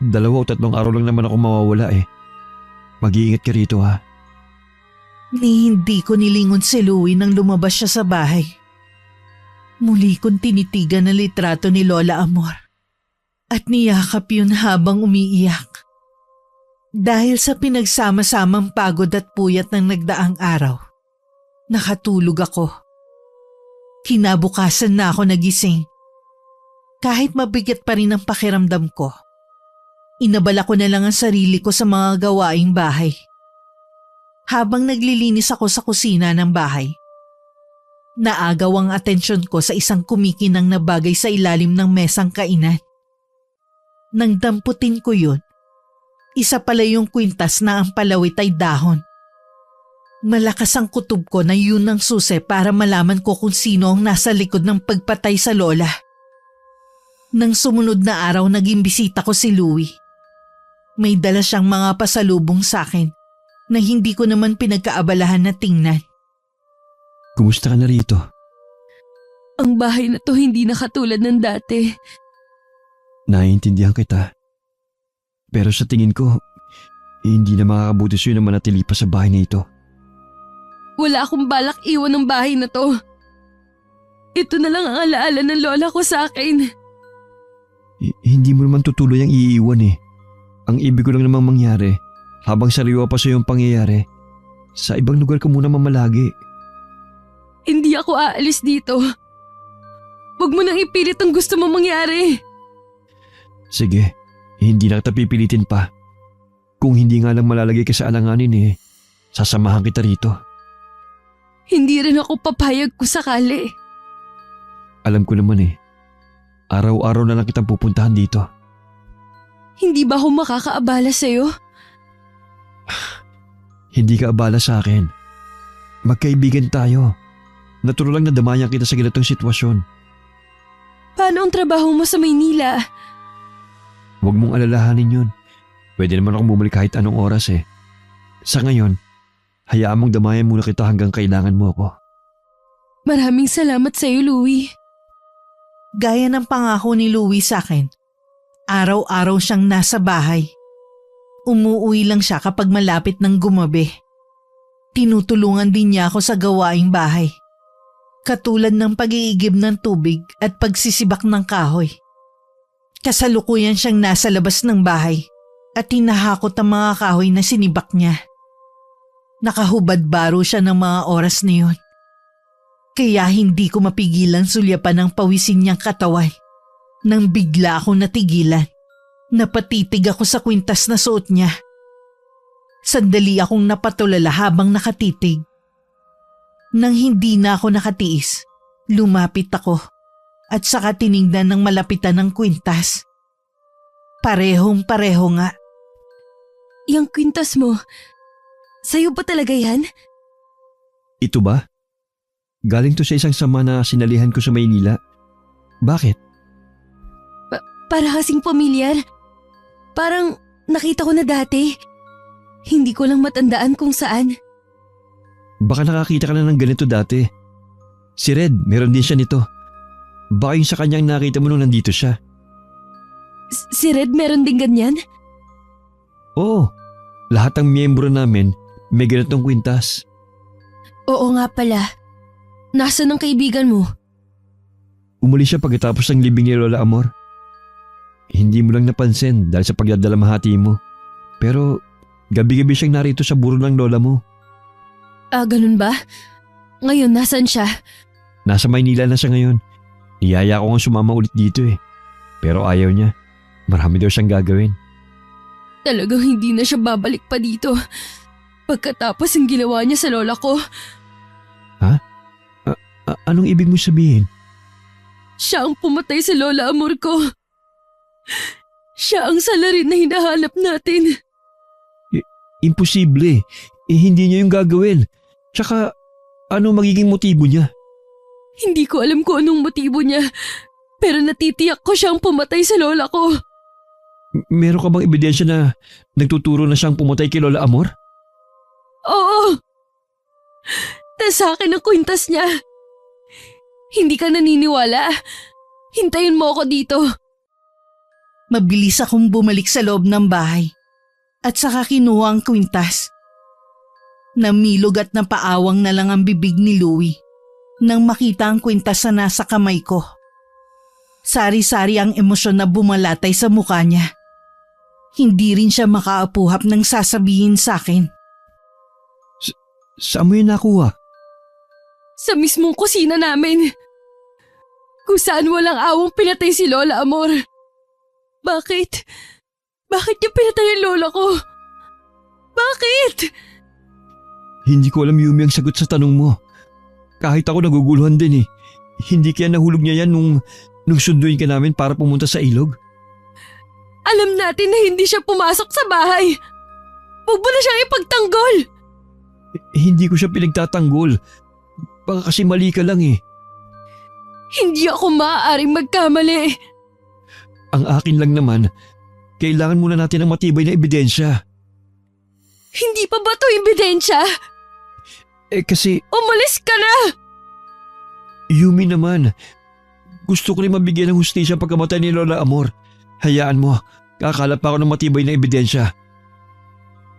2 o 3 araw lang naman ako mawawala eh. Mag-iingat ka rito ha. Ni hindi ko nilingon si Louie nang lumabas siya sa bahay. Muli kong tinitigan ang litrato ni Lola Amor at niyakap yun habang umiiyak. Dahil sa pinagsama-samang pagod at puyat ng nagdaang araw, nakatulog ako. Kinabukasan na ako nagising. Kahit mabigat pa rin ang pakiramdam ko, inabala ko na lang ang sarili ko sa mga gawaing bahay. Habang naglilinis ako sa kusina ng bahay, naagaw ang atensyon ko sa isang kumikinang na bagay sa ilalim ng mesang kainan. Nang damputin ko yun, isa pala yung kwintas na ang palawit ay dahon. Malakas ang kutob ko na yun ang susi para malaman ko kung sino ang nasa likod ng pagpatay sa lola. Nang sumunod na araw naging bisita ko si Louie. May dala siyang mga pasalubong sa akin na hindi ko naman pinagkaabalahan na tingnan. Kumusta ka na rito? Ang bahay na to hindi na katulad ng dati. Naiintindihan kita. Pero sa tingin ko, hindi na makakabuti sa'yo na manatili pa sa bahay na ito. Wala akong balak iwan ng bahay na to. Ito na lang ang alaala ng lola ko sa akin. Hindi mo naman tutuloy ang iiwan eh. Ang ibig ko lang namang mangyari, habang sariwa pa sa iyong pangyayari, sa ibang lugar ka muna mamalagi. Hindi ako aalis dito. Huwag mo nang ipilit ang gusto mo mangyari. Sige, hindi na kita pipilitin pa. Kung hindi nga lang malalagay ka sa alanganin eh, sasamahan kita rito. Hindi rin ako papayag kung sakali. Alam ko naman eh, araw-araw na lang kitang pupuntahan dito. Hindi ba ako makakaabala sa'yo? Hindi ka abala sa akin. Magkaibigan tayo. Natural lang na damayan kita sa ganitong sitwasyon. Paano ang trabaho mo sa Maynila? Huwag mong alalahanin yun. Pwede naman akong bumalik kahit anong oras eh. Sa ngayon, hayaan mong damayan muna kita hanggang kailangan mo ako. Maraming salamat sa'yo, Louie. Gaya ng pangako ni Louie sa akin, Araw-araw siyang nasa bahay. Umuuwi lang siya kapag malapit ng gumabi. Tinutulungan din niya ako sa gawaing bahay. Katulad ng pag-iigib ng tubig at pagsisibak ng kahoy. Kasalukuyan siyang nasa labas ng bahay at hinahakot ang mga kahoy na sinibak niya. Nakahubad-baro siya ng mga oras na yun. Kaya hindi ko mapigilan sulyapan ang pawisin niyang katawan. Nang bigla akong natigilan, napatitig ako sa kwintas na suot niya. Sandali akong napatulala habang nakatitig. Nang hindi na ako nakatiis, lumapit ako at saka tinignan ng malapitan ng kwintas. Parehong-pareho nga. Yang kwintas mo, sa'yo ba talaga yan? Ito ba? Galing to sa isang sama na sinalihan ko sa Maynila. Bakit? Para kasing pamilyar. Parang nakita ko na dati. Hindi ko lang matandaan kung saan. Baka nakakita ka na ng ganito dati. Si Red, meron din siya nito. Baka yung sa kanyang nakita mo nung nandito siya. Si Red meron din ganyan? Oo, lahat ng miyembro namin may ganitong kwintas. Oo nga pala. Nasaan ang kaibigan mo? Umalis siya pagkatapos ng libing ni Lola Amor. Hindi mo lang napansin dahil sa pagdadalamhati mo. Pero gabi-gabi siyang narito sa burol ng lola mo. Ganun ba? Ngayon, nasaan siya? Nasa Maynila na siya ngayon. Iyaya ko nga sumama ulit dito eh. Pero ayaw niya. Marami daw siyang gagawin. Talagang hindi na siya babalik pa dito. Pagkatapos ang ginawa niya sa lola ko. Ha? Anong ibig mo sabihin? Siya ang pumatay sa lola Amor ko. Siya ang salarin na hinahanap natin. Imposible. Hindi niya yung gagawin. Tsaka, ano magiging motibo niya? Hindi ko alam kung anong motibo niya. Pero natitiyak ko siyang pumatay sa lola ko. Meron ka bang ebidensya na nagtuturo na siyang pumatay kay Lola Amor? Oo. Nasa akin ang kwintas niya. Hindi ka naniniwala. Hintayin mo ako dito. Mabilis akong bumalik sa loob ng bahay at saka kinuha ang kwintas. Namilog at napaawang na lang ang bibig ni Louie nang makita ang kwintas na nasa kamay ko. Sari-sari ang emosyon na bumalatay sa mukha niya. Hindi rin siya makaapuhap ng sasabihin sa akin. Saan mo yun nakuha? Sa mismong kusina namin. Kung saan walang awang pinatay si Lola Amor. Bakit? Bakit niya pinatay ang lola ko? Bakit? Hindi ko alam, Yumi, ang sagot sa tanong mo. Kahit ako naguguluhan din eh. Hindi kaya nahulog niya yan nung sunduin ka namin para pumunta sa ilog? Alam natin na hindi siya pumasok sa bahay. Huwag mo na siyang ipagtanggol. Hindi ko siya pinagtatanggol. Baka kasi mali ka lang eh. Hindi ako maaaring magkamali. Ang akin lang naman, kailangan muna natin ng matibay na ebidensya. Hindi pa ba ito ebidensya? Kasi… Umalis ka na! Yumi naman, gusto ko rin mabigyan ng hustisya pagkamatay ni Lola Amor. Hayaan mo, kakalap pa ako ng matibay na ebidensya.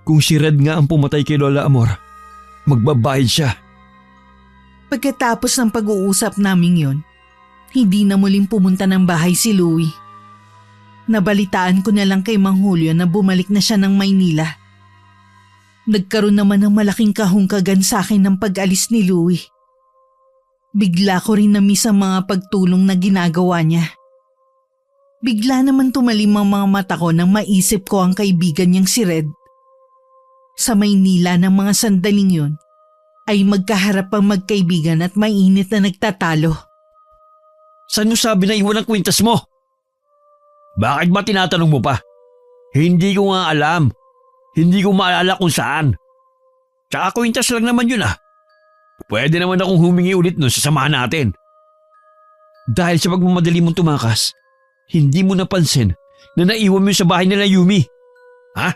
Kung si Red nga ang pumatay kay Lola Amor, magbabayad siya. Pagkatapos ng pag-uusap naming yon, hindi na muling pumunta ng bahay si Louie. Nabalitaan ko na lang kay Mang Julio na bumalik na siya ng Maynila. Nagkaroon naman ng malaking kahungkagan sa akin ng pag-alis ni Louie. Bigla ko rin na-miss ang mga pagtulong na ginagawa niya. Bigla naman tumalim ang mga mata ko nang maisip ko ang kaibigan niyang si Red. Sa Maynila ng mga sandaling yun, ay magkaharap ang magkaibigan at mainit na nagtatalo. Saan mo sabi na iwan ang kwintas mo? Bakit ba tinatanong mo pa? Hindi ko nga alam. Hindi ko maalala kung saan. Tsaka kwintas lang naman yun ah. Pwede naman akong humingi ulit nun sa samahan natin. Dahil sa pagmamadali mong tumakas, hindi mo napansin na naiwan mo sa bahay nila Yumi. Ha?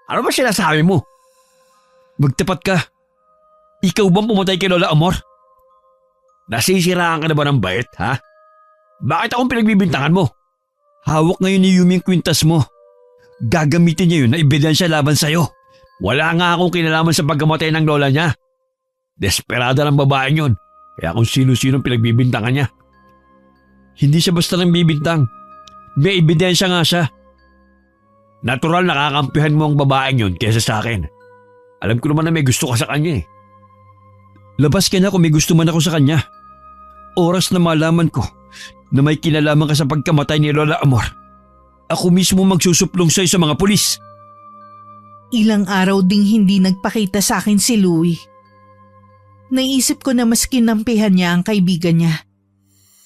Ano ba sinasabi mo? Magtapat ka. Ikaw bang pumatay kay Lola Amor? Nasisiraan ka na ba ng bait, ha? Bakit akong pinagbibintangan mo? Hawak ngayon ni Yumi ang kwintas mo. Gagamitin niya yun na ebidensya laban sa'yo. Wala nga akong kinalaman sa pagkamatay ng lola niya. Desperada ng babaeng yun. Kaya kung sino-sino pinagbibintangan niya. Hindi siya basta lang bibintang. May ebidensya nga siya. Natural nakakampihan mo ang babaeng yun kaysa sa akin. Alam ko naman na may gusto ka sa kanya eh. Labas ka na kung may gusto man ako sa kanya. Oras na malaman ko na may kinalaman ka sa pagkamatay ni Lola Amor, ako mismo magsusuplong sa'yo sa mga pulis. Ilang araw ding hindi nagpakita sa akin si Louie. Naisip ko na mas kinampihan niya ang kaibigan niya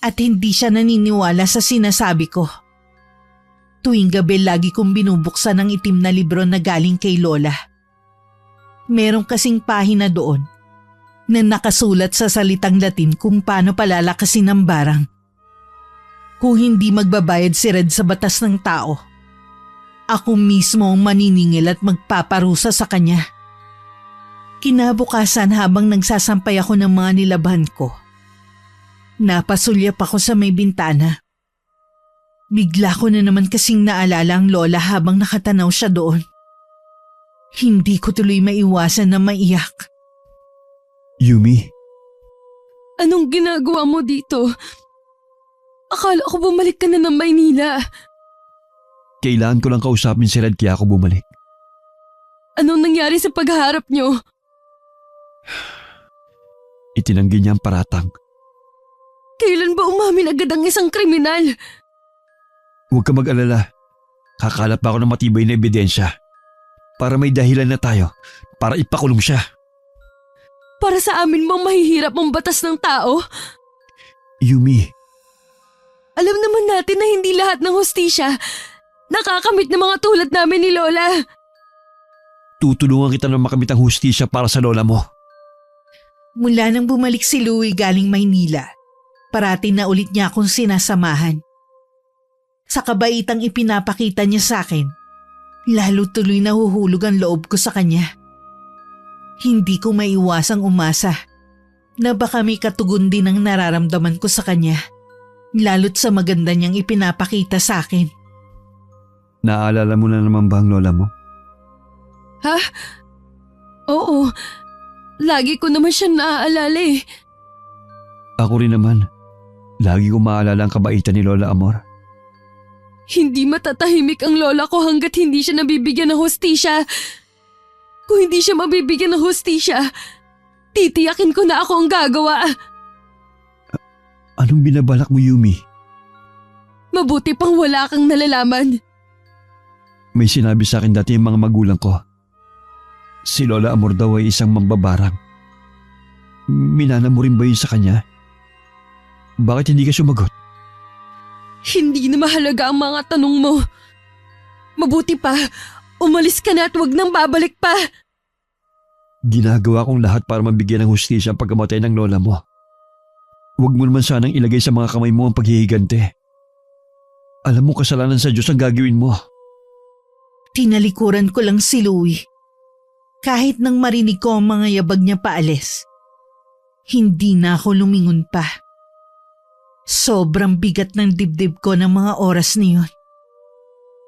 at hindi siya naniniwala sa sinasabi ko. Tuwing gabi lagi kong binubuksan ang itim na libro na galing kay Lola. Merong kasing pahina doon na nakasulat sa salitang Latin kung paano palalakasin ang barang. Kung hindi magbabayad si Red sa batas ng tao, ako mismo ang maniningil at magpaparusa sa kanya. Kinabukasan habang nagsasampay ako ng mga nilabhan ko, napasulyap ako sa may bintana. Bigla ko na naman kasing naalala ang lola habang nakatanaw siya doon. Hindi ko tuloy maiwasan na maiyak. Yumi, Anong ginagawa mo dito? Akala ko bumalik ka na ng Maynila. kailangan ko lang kausapin si Red kaya ako bumalik. Anong nangyari sa paghaharap nyo? Itinanggi niya ang paratang. Kailan ba umamin agad ang isang kriminal? Huwag ka mag-alala. Kakalap ako ng matibay na ebidensya. Para may dahilan na tayo. Para ipakulong siya. Para sa amin bang mahihirap ang batas ng tao? Yumi, Alam naman natin na hindi lahat ng hustisya nakakamit ng mga tulad namin ni Lola. tutulungan kita na makamit ang hustisya para sa lola mo. Mula nang bumalik si Louie galing Maynila, parati na ulit niya akong sinasamahan. Sa kabaitang ipinapakita niya sa akin, lalo tuloy nahuhulog ang loob ko sa kanya. Hindi ko maiwasang umasa na baka may katugon din ang nararamdaman ko sa kanya, lalo't sa maganda niyang ipinapakita sa akin. Naaalala mo na naman ba ang lola mo? Ha? Oo. Lagi ko naman siya naaalala eh. Ako rin naman. Lagi ko maalala ang kabaitan ni Lola Amor. Hindi matatahimik ang lola ko hanggat hindi siya nabibigyan ng hustisya. Kung hindi siya mabibigyan ng hustisya, titiyakin ko na ako ang gagawa. Anong binabalak mo, Yumi? Mabuti pang wala kang nalalaman. May sinabi sa akin dati yung mga magulang ko. Si Lola Amor daw ay isang mambabarang. Minana mo rin ba yun sa kanya? Bakit hindi ka sumagot? Hindi na mahalaga ang mga tanong mo. Mabuti pa, umalis ka na at huwag nang babalik pa. Ginagawa kong lahat para mabigyan ng hustisya ang pagkamatay ng lola mo. Huwag mo naman sanang ilagay sa mga kamay mo ang paghihigante. Alam mo kasalanan sa Diyos ang gagawin mo. Tinalikuran ko lang si Louie. Kahit nang marinig ko ang mga yabag niya paalis, hindi na ako lumingon pa. Sobrang bigat ng dibdib ko ng mga oras niyon.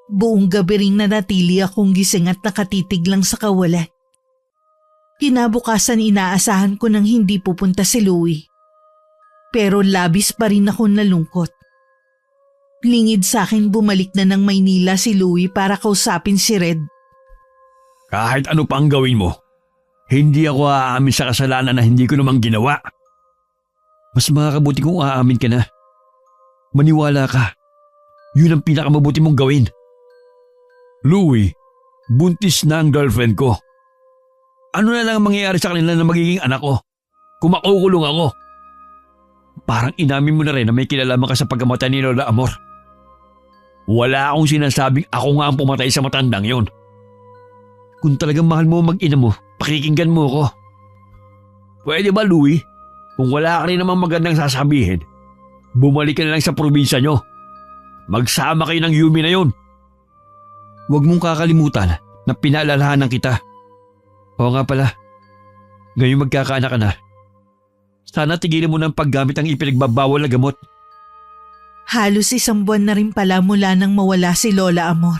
Buong gabi ring nanatili akong gising at nakatitig lang sa kawalan. Kinabukasan inaasahan ko nang hindi pupunta si Louie. Pero labis pa rin ako nalungkot. Lingid sa akin bumalik na ng Maynila si Louie para kausapin si Red. Kahit ano pa ang gawin mo, hindi ako aamin sa kasalanan na hindi ko namang ginawa. Mas makakabuti kung aamin ka na. Maniwala ka. Yun ang pinakamabuti mong gawin. Louie, buntis na ang girlfriend ko. Ano na lang ang mangyayari sa kanila na magiging anak ko? Kung makukulong ako. Parang inamin mo na rin na may kinalaman ka sa pagkamatay ni Lola Amor. Wala akong sinasabing ako nga ang pumatay sa matandang yon. Kung talagang mahal mo mag-ina mo, pakikinggan mo ko. Pwede ba, Louie? Kung wala ka rin namang magandang sasabihin, bumalik ka na lang sa probinsya nyo. Magsama kayo ng Yumi na yon. Huwag mong kakalimutan na pinaalalahanan kita. Oo nga pala, ngayon magkakaanak ka na. Sana tigilan mo ng paggamit ng ipinagbabawal na gamot. Halos 1 buwan na rin pala mula nang mawala si Lola Amor.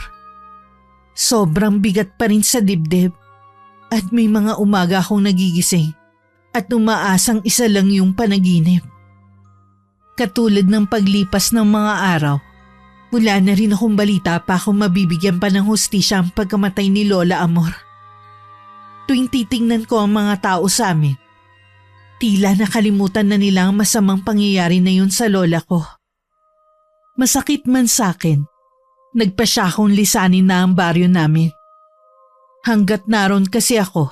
Sobrang bigat pa rin sa dibdib at may mga umaga akong nagigising at umaasang isa lang yung panaginip. Katulad ng paglipas ng mga araw, wala na rin akong balita pa kung mabibigyan pa ng hustisya ang pagkamatay ni Lola Amor. Tuwing titingnan ko ang mga tao sa amin, tila nakalimutan na nila ang masamang pangyayari na yun sa lola ko. Masakit man sa akin, nagpa siya akong lisanin na ang baryo namin. Hanggat naroon kasi ako,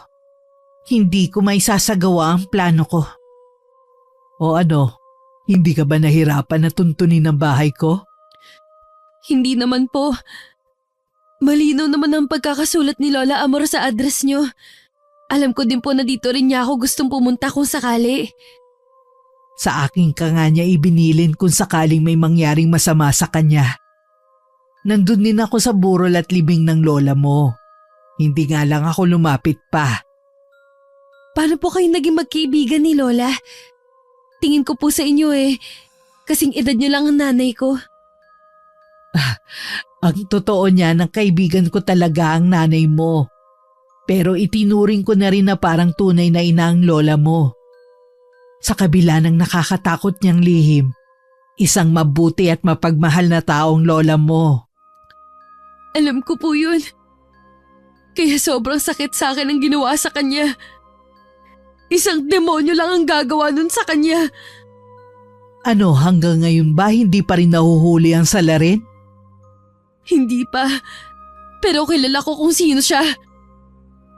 hindi ko maisasagawa ang plano ko. O ano, hindi ka ba nahirapan na tuntunin ang bahay ko? Hindi naman po. Malinaw naman ang pagkakasulat ni Lola Amor sa address niyo. Alam ko din po na dito rin niya ako gustong pumunta kung sakali. Sa akin ka nga niya ibinilin kung sakaling may mangyaring masama sa kanya. Nandun din ako sa burol at libing ng lola mo. Hindi nga lang ako lumapit pa. Paano po kayo naging magkaibigan ni Lola? Tingin ko po sa inyo kasing edad niyo lang ang nanay ko. Ang totoo niya ng kaibigan ko talaga ang nanay mo. Pero itinuring ko na rin na parang tunay na ina ang lola mo. Sa kabila ng nakakatakot niyang lihim, isang mabuti at mapagmahal na taong lola mo. Alam ko po yun. Kaya sobrang sakit sa akin ang ginawa sa kanya. Isang demonyo lang ang gagawa nun sa kanya. Ano, hanggang ngayon ba hindi pa rin nahuhuli ang salarin? Hindi pa. Pero kilala ko kung sino siya.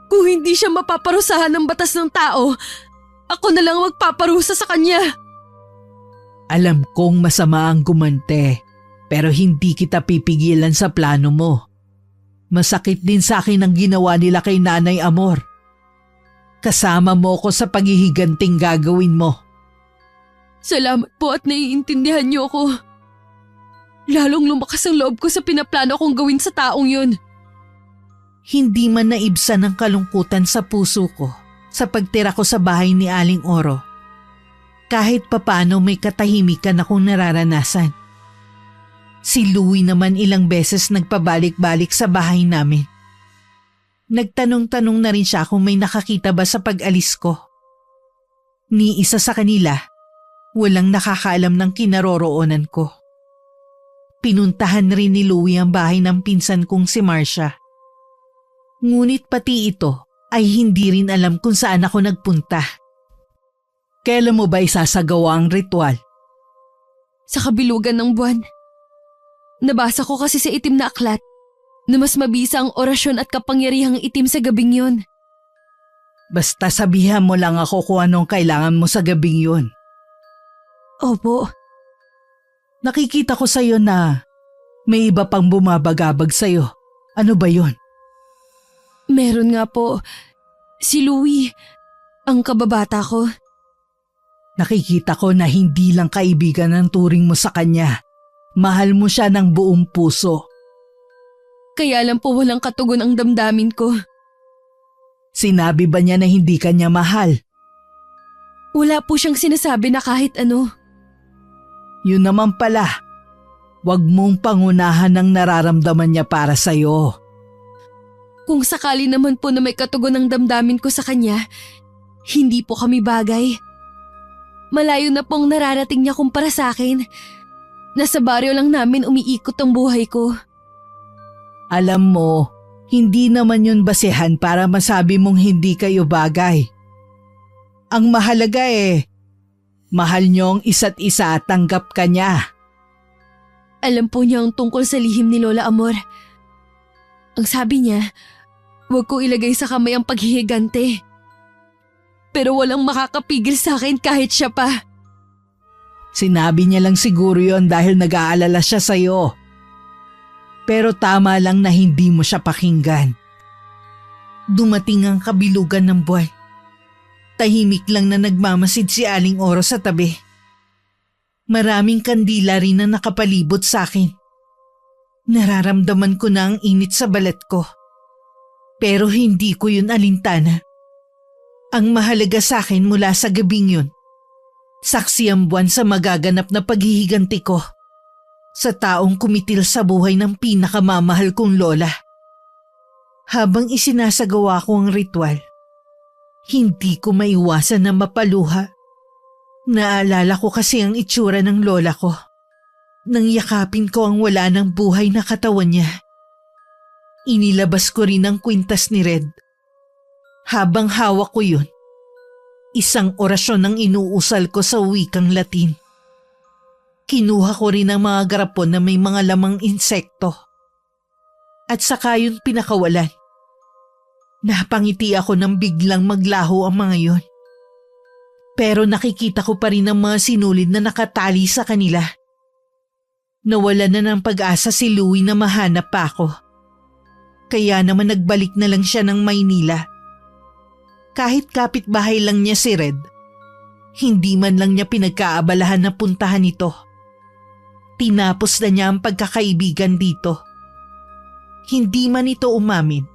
Kung hindi siya mapaparusahan ng batas ng tao, ako na lang magpaparusa sa kanya. Alam kong masama ang gumante, pero hindi kita pipigilan sa plano mo. Masakit din sa akin ang ginawa nila kay Nanay Amor. Kasama mo ko sa paghihiganting gagawin mo. Salamat po at naiintindihan niyo ako. Lalong lumakas ang loob ko sa pinaplano kong gawin sa taong yun. Hindi man naibsan ang kalungkutan sa puso ko sa pagtira ko sa bahay ni Aling Oro. Kahit papano may katahimikan akong nararanasan. Si Louie naman ilang beses nagpabalik-balik sa bahay namin. Nagtanong-tanong na rin siya kung may nakakita ba sa pag-alis ko. Ni isa sa kanila, walang nakakaalam ng kinaroroonan ko. Pinuntahan rin ni Louie ang bahay ng pinsan kong si Marcia. Ngunit pati ito ay hindi rin alam kung saan ako nagpunta. Kailan mo ba isasagawa ang ritual? Sa kabilugan ng buwan. Nabasa ko kasi sa itim na aklat na mas mabisa ang orasyon at kapangyarihang itim sa gabing yun. Basta sabihan mo lang ako kung anong kailangan mo sa gabing yun. Opo. Nakikita ko sa'yo na may iba pang bumabagabag sa'yo. Ano ba yun? Meron nga po. Si Louie, ang kababata ko. Nakikita ko na hindi lang kaibigan ang turing mo sa kanya. Mahal mo siya ng buong puso. Kaya lang po walang katugon ang damdamin ko. Sinabi ba niya na hindi ka niya mahal? Wala po siyang sinasabi na kahit ano. Yun naman pala. Huwag mong pangunahan ng nararamdaman niya para sa'yo. Kung sakali naman po na may katugon ang damdamin ko sa kanya, hindi po kami bagay. Malayo na pong nararating niya kumpara sa akin. Nasa baryo lang namin umiikot ang buhay ko. Alam mo, hindi naman yun basehan para masabi mong hindi kayo bagay. Ang mahalaga mahal niyo ang isa't isa at tanggap ka niya. Alam po niya ang tungkol sa lihim ni Lola Amor. Ang sabi niya, huwag ko ilagay sa kamay ang paghihigante. Pero walang makakapigil sa akin kahit siya pa. Sinabi niya lang siguro yon dahil nag-aalala siya sa'yo. Pero tama lang na hindi mo siya pakinggan. Dumating ang kabilugan ng buwan. Tahimik lang na nagmamasid si Aling Oro sa tabi. Maraming kandila rin na nakapalibot sa akin. Nararamdaman ko na ang init sa balat ko. Pero hindi ko yun alintana. Ang mahalaga sa akin mula sa gabing yun, saksi ang buwan sa magaganap na paghihiganti ko. sa taong kumitil sa buhay ng pinakamamahal kong lola. Habang isinasagawa ko ang ritual, hindi ko maiwasan na mapaluha. Naalala ko kasi ang itsura ng lola ko nang yakapin ko ang wala ng buhay na katawan niya. Inilabas ko rin ang kwintas ni Red. Habang hawak ko yun, isang orasyon ang inuusal ko sa wikang Latin. Kinuha ko rin ang mga garapon na may mga lamang insekto. At saka yun pinakawalan. Napangiti ako nang biglang maglaho ang mga yun. Pero nakikita ko pa rin ang mga sinulid na nakatali sa kanila. Nawala na ng pag-asa si Louie na mahanap pa ako. Kaya naman nagbalik na lang siya ng Maynila. Kahit kapitbahay lang niya si Red, hindi man lang niya pinagkaabalahan na puntahan ito. Tinapos na niya ang pagkakaibigan dito. Hindi man ito umamin.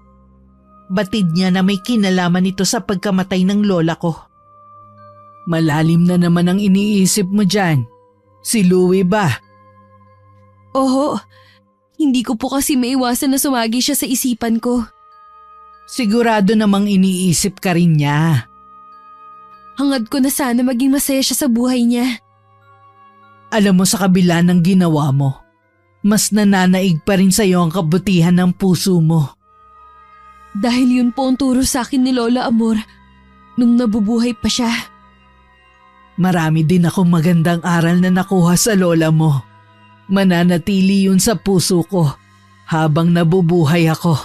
Batid niya na may kinalaman ito sa pagkamatay ng lola ko. Malalim na naman ang iniisip mo dyan. Si Louie ba? Oho, hindi ko po kasi maiwasan na sumagi siya sa isipan ko. Sigurado namang iniisip ka rin niya. Hangad ko na sana maging masaya siya sa buhay niya. Alam mo, sa kabila ng ginawa mo, mas nananaig pa rin sa'yo ang kabutihan ng puso mo. Dahil yun po ang turo sa akin ni Lola Amor nung nabubuhay pa siya. Marami din akong magandang aral na nakuha sa lola mo. Mananatili yun sa puso ko habang nabubuhay ako.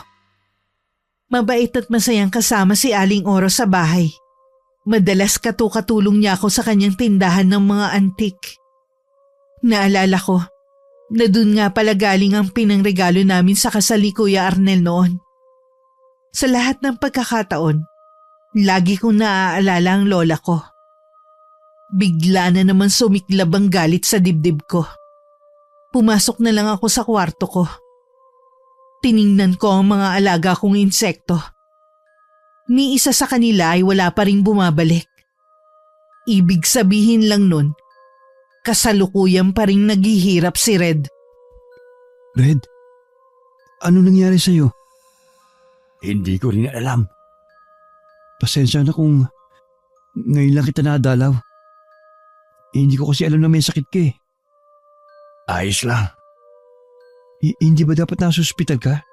Mabait at masayang kasama si Aling Oro sa bahay. Madalas katukatulong niya ako sa kanyang tindahan ng mga antik. Naalala ko na dun nga pala galing ang pinangregalo namin sa kasal ni Kuya Arnel noon. Sa lahat ng pagkakataon, lagi kong naaalala ang lola ko. Bigla na naman sumiklab ang galit sa dibdib ko. Pumasok na lang ako sa kwarto ko. Tiningnan ko ang mga alaga kong insekto. Ni isa sa kanila ay wala pa rin bumabalik. Ibig sabihin lang nun, kasalukuyan pa rin naghihirap si Red. Red, ano nangyari sa'yo? Hindi ko rin alam. Pasensya na kung ngayon lang kita nadalaw. Hindi ko kasi alam na may sakit ka eh. Ayos lang. Hindi ba dapat nasa ospital ka?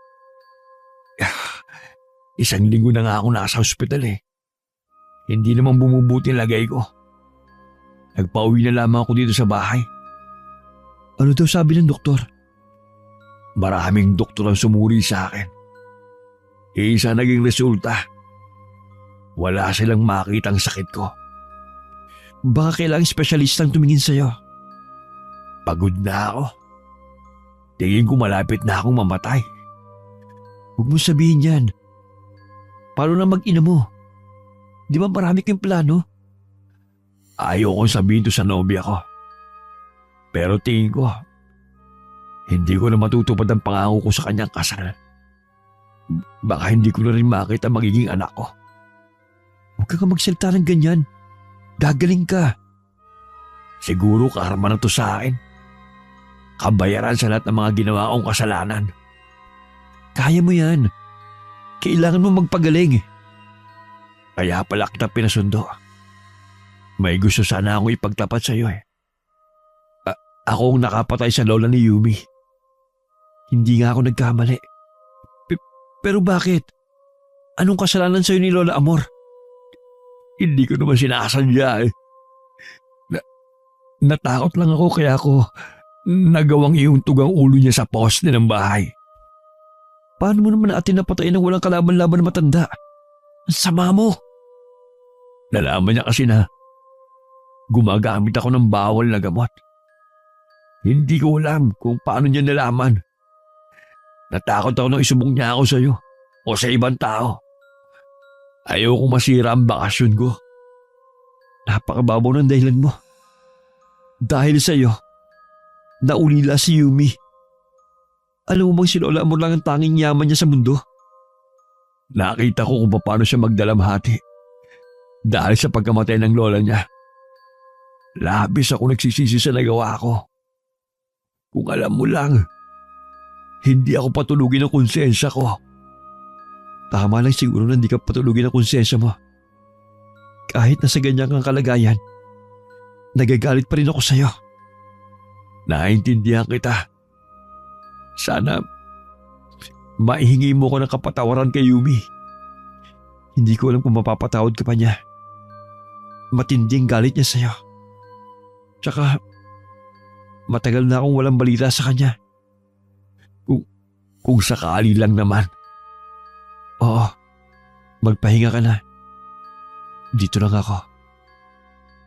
Isang linggo na nga ako nasa ospital eh. Hindi naman bumubuti ang lagay ko. Nagpauwi na lamang ako dito sa bahay. Ano daw sabi ng doktor? Maraming doktor ang sumuri sa akin. Isa naging resulta. Wala silang makitang sakit ko. Baka kailangang espesyalistang tumingin sa'yo. Pagod na ako. Tingin ko malapit na akong mamatay. Huwag mo sabihin yan. Paano na mag-ina mo? Di ba marami kayong plano? Ayokong sabihin to sa nobya ko. Pero tingin ko, hindi ko na matutupad ang pangako ko sa kanyang kasal. Baka hindi ko na rin makita magiging anak ko. Huwag ka magsalita ng ganyan. Gagaling ka. Siguro karma na to sa akin. Kabayaran sa lahat ng mga ginawa kong kasalanan. Kaya mo yan. Kailangan mo magpagaling. Kaya pala kita pinasundo. May gusto sana akong ipagtapat sa iyo eh. Ako ang nakapatay sa lola ni Yumi. Hindi nga ako nagkamali. Pero bakit? Anong kasalanan sa'yo ni Lola Amor? Hindi ko naman sinasadya eh. Natakot lang ako kaya ako nagawang iuntog ang ulo niya sa poste ng bahay. Paano mo naman natin napatayin ng walang kalaban-laban na matanda? Ang sama mo! Nalaman niya kasi na gumagamit ako ng bawal na gamot. Hindi ko alam kung paano niya nalaman. Natakot ako nang isubong niya ako sa iyo o sa ibang tao. Ayoko masira ang bakasyon ko. Napakababaw ng dahilan mo. Dahil sa iyo, naulila si Yumi. Alam mo bang si Lola Amor lang ang tanging yaman niya sa mundo? Nakita ko kung paano siya magdalamhati dahil sa pagkamatay ng lola niya. Labis ako nagsisisi sa nagawa ko. Kung alam mo lang, hindi ako patulugin ng konsensya ko. Tama lang siguro na hindi ka patulugin ang konsensya mo. Kahit nasa ganyan kang kalagayan, nagagalit pa rin ako sa'yo. Naintindihan kita. Sana maihingi mo ko ng kapatawaran kay Yumi. Hindi ko alam kung mapapatawad ka pa niya. Matinding galit niya sa'yo. Tsaka, matagal na akong walang balita sa kanya. Kung sakali lang naman. Oo, magpahinga ka na. Dito lang ako.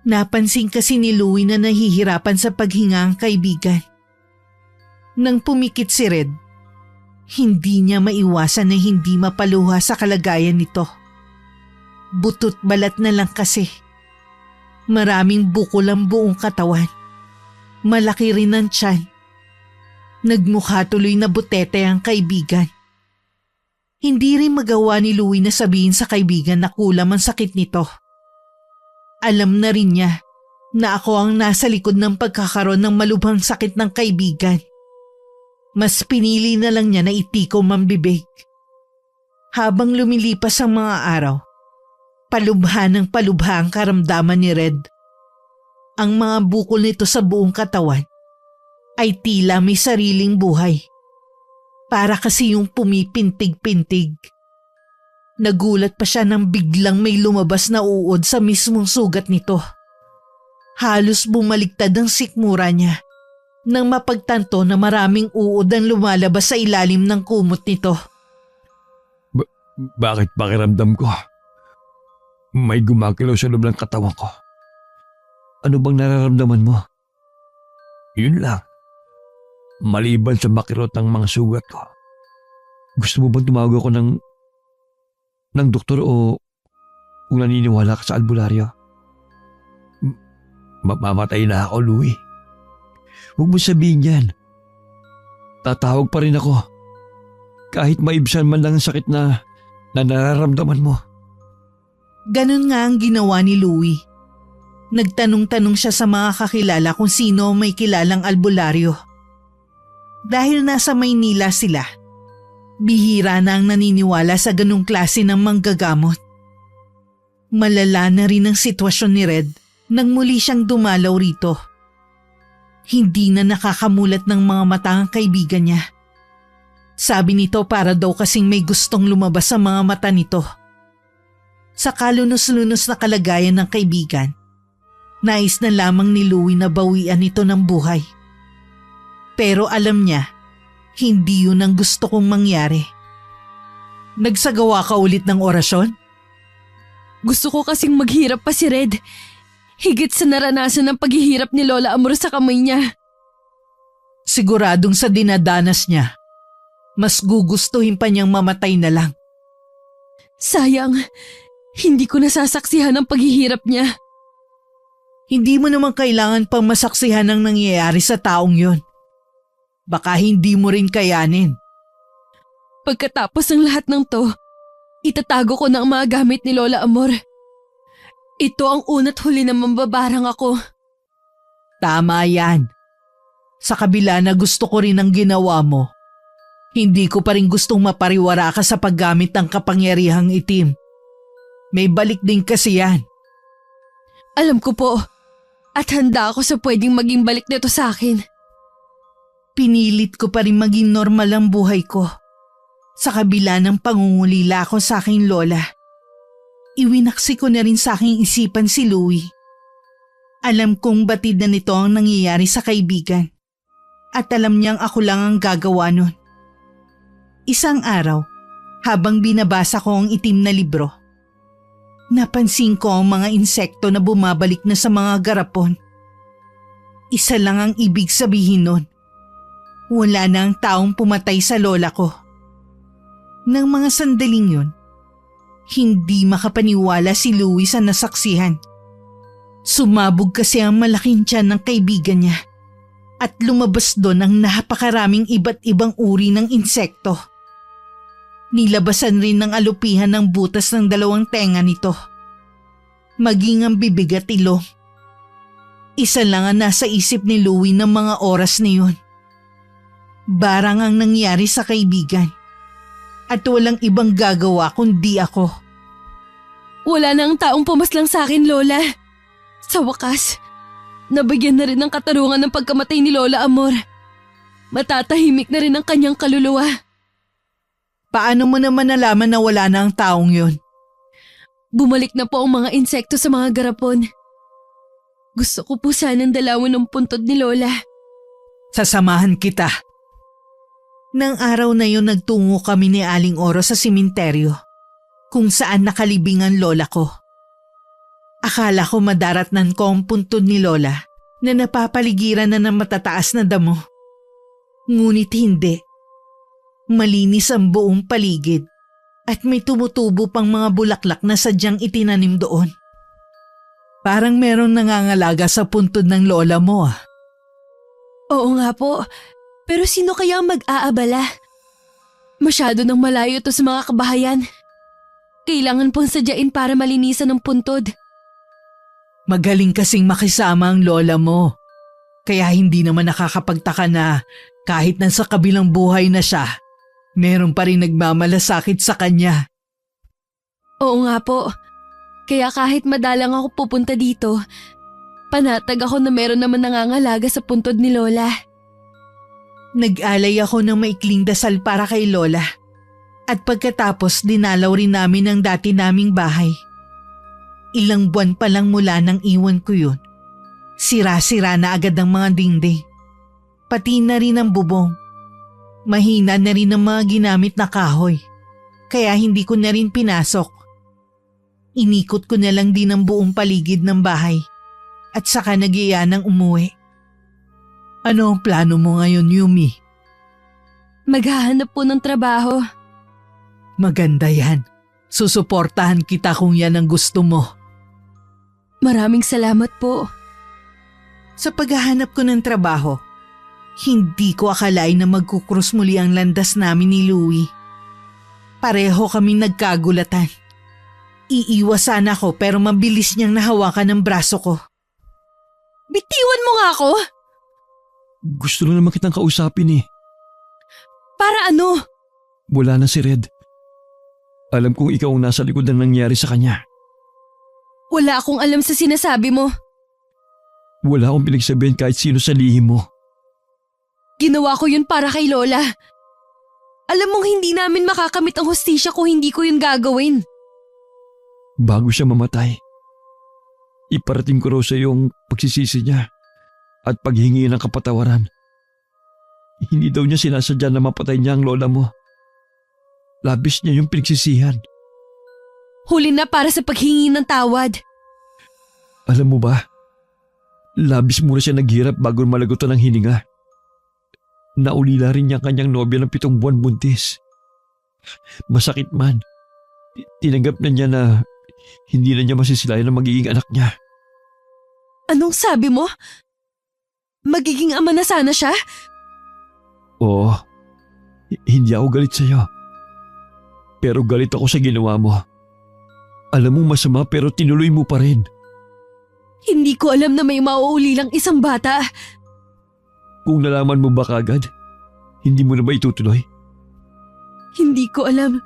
Napansin kasi ni Louie na nahihirapan sa paghinga ang kaibigan. Nang pumikit si Red, hindi niya maiwasan na hindi mapaluha sa kalagayan nito. Butot balat na lang kasi. Maraming bukol ang buong katawan. Malaki rin ang tiyan. Nagmukha tuloy na butete ang kaibigan. Hindi rin magawa ni Louie na sabihin sa kaibigan na kulam ang sakit nito. Alam na rin niya na ako ang nasa likod ng pagkakaroon ng malubhang sakit ng kaibigan. Mas pinili na lang niya na itikom ang bibig. Habang lumilipas ang mga araw, palubha ng palubha ang karamdaman ni Red. Ang mga bukol nito sa buong katawan ay tila may sariling buhay. Para kasi yung pumipintig-pintig. Nagulat pa siya nang biglang may lumabas na uod sa mismong sugat nito. Halos bumaliktad ang sikmura niya nang mapagtanto na maraming uod ang lumalabas sa ilalim ng kumot nito. Bakit pakiramdam ko? May gumagalaw sa loob ng katawan ko. Ano bang nararamdaman mo? Yun lang. Maliban sa makirot ng mga sugat ko. Gusto mo bang tumawag ako ng doktor o kung naniniwala ka sa albularyo? Mamamatay na ako, Louie. Huwag mo sabihin yan. Tatawag pa rin ako. Kahit maibsan man lang ang sakit na nararamdaman mo. Ganun nga ang ginawa ni Louie. Nagtanong-tanong siya sa mga kakilala kung sino may kilalang albularyo. Dahil nasa Maynila sila, bihira na ang naniniwala sa ganung klase ng manggagamot. Malala na rin ang sitwasyon ni Red nang muli siyang dumalaw rito. Hindi na nakakamulat ng mga mata ang kaibigan niya. Sabi nito para daw kasing may gustong lumabas sa mga mata nito. Sa kalunos-lunos na kalagayan ng kaibigan, nais na lamang ni Louie na bawian ito ng buhay. Pero alam niya, hindi yun ang gusto kong mangyari. Nagsagawa ka ulit ng orasyon? Gusto ko kasing maghirap pa si Red. Higit sa naranasan ng paghihirap ni Lola Amor sa kamay niya. Siguradong sa dinadanas niya, mas gugustuhin pa niyang mamatay na lang. Sayang, hindi ko nasasaksihan ang paghihirap niya. Hindi mo naman kailangan pang masaksihan ang nangyayari sa taong yon. Baka hindi mo rin kayanin. Pagkatapos ng lahat ng to, itatago ko na ang mga gamit ni Lola Amor. Ito ang una't huli na mambabarang ako. Tama yan. Sa kabila na gusto ko rin ang ginawa mo, hindi ko pa rin gustong mapariwara ka sa paggamit ng kapangyarihang itim. May balik din kasi yan. Alam ko po, at handa ako sa pwedeng maging balik nito sa akin. Pinilit ko pa rin maging normal ang buhay ko. Sa kabila ng pangungulila ko sa aking lola, iwinaksi ko na rin sa aking isipan si Louie. Alam kong batid na nito ang nangyayari sa kaibigan. At alam niyang ako lang ang gagawa nun. Isang araw, habang binabasa ko ang itim na libro, napansin ko ang mga insekto na bumabalik na sa mga garapon. Isa lang ang ibig sabihin nun. Wala na ang taong pumatay sa lola ko. Nang mga sandaling yun, hindi makapaniwala si Louie sa nasaksihan. Sumabog kasi ang malaking tiyan ng kaibigan niya at lumabas doon ang napakaraming iba't ibang uri ng insekto. Nilabasan rin ng alupihan ng butas ng dalawang tenga nito. Maging ang bibig at ilong. Isa lang ang nasa isip ni Louie ng mga oras na yun. Barang ang nangyari sa kaibigan. At walang ibang gagawa kundi ako. Wala na ang taong pumaslang sa akin, Lola. Sa wakas, nabigyan na rin ng katarungan ng pagkamatay ni Lola Amor. Matatahimik na rin ang kanyang kaluluwa. Paano mo naman nalaman na wala na ang taong yun? Bumalik na po ang mga insekto sa mga garapon. Gusto ko po sanang dalawin ng puntod ni Lola. Sasamahan kita. Nang araw na yun nagtungo kami ni Aling Oro sa simenteryo kung saan nakalibing ang lola ko. Akala ko madaratnan ko ang puntod ni Lola na napapaligiran na ng matataas na damo. Ngunit hindi. Malinis ang buong paligid at may tumutubo pang mga bulaklak na sadyang itinanim doon. Parang merong nangangalaga sa puntod ng lola mo ah. Oo nga po, pero sino kaya ang mag-aabala? Masyado nang malayo to sa mga kabahayan. Kailangan pong sadyain para malinisan ang puntod. Magaling kasing makisama ang lola mo. Kaya hindi naman nakakapagtaka na kahit nasa kabilang buhay na siya, meron pa rin nagmamalasakit sa kanya. Oo nga po. Kaya kahit madalang ako pupunta dito, panatag ako na meron naman nangangalaga sa puntod ni Lola. Nag-alay ako ng maikling dasal para kay Lola. At pagkatapos dinalaw rin namin ang dati naming bahay. Ilang buwan pa lang mula nang iwan ko yun. Sira-sira na agad ang mga dingding. Pati na rin ang bubong. Mahina na rin ang mga ginamit na kahoy. Kaya hindi ko na rin pinasok. Inikot ko na lang din ang buong paligid ng bahay. At saka nag-iya ng umuwi. Ano ang plano mo ngayon, Yumi? Maghahanap po ng trabaho. Maganda yan. Susuportahan kita kung yan ang gusto mo. Maraming salamat po. Sa paghahanap ko ng trabaho, hindi ko akalain na magkukrus muli ang landas namin ni Louie. Pareho kaming nagkagulatan. Iiwas sana ako pero mabilis niyang nahawakan ang braso ko. Bitiwan mo nga ako! Gusto lang naman kitang kausapin eh. Para ano? Wala na si Red. Alam kong ikaw ang nasa likod ng nangyari sa kanya. Wala akong alam sa sinasabi mo. Wala akong pinagsabihin kahit sino sa lihim mo. Ginawa ko yun para kay Lola. Alam mong hindi namin makakamit ang hustisya kung hindi ko yun gagawin. Bago siya mamatay, iparating ko raw sa iyo ang pagsisisi niya at paghingi ng kapatawaran. Hindi daw niya sinasadya na mapatay niya ang lola mo. Labis niya yung pinagsisihan. Huli na para sa paghingi ng tawad. Alam mo ba, labis muna siya naghirap bago malagutan ng hininga. Naulila rin niya ang kanyang nobya ng 7 buwan buntis. Masakit man, tinanggap na niya na hindi na niya masisilayan ang magiging anak niya. Anong sabi mo? Magiging ama na sana siya? Oo, hindi ako galit sa iyo. Pero galit ako sa ginawa mo. Alam mo masama pero tinuloy mo pa rin. Hindi ko alam na may mauulilang isang bata. Kung nalaman mo ba kagad, hindi mo na ba itutuloy? Hindi ko alam.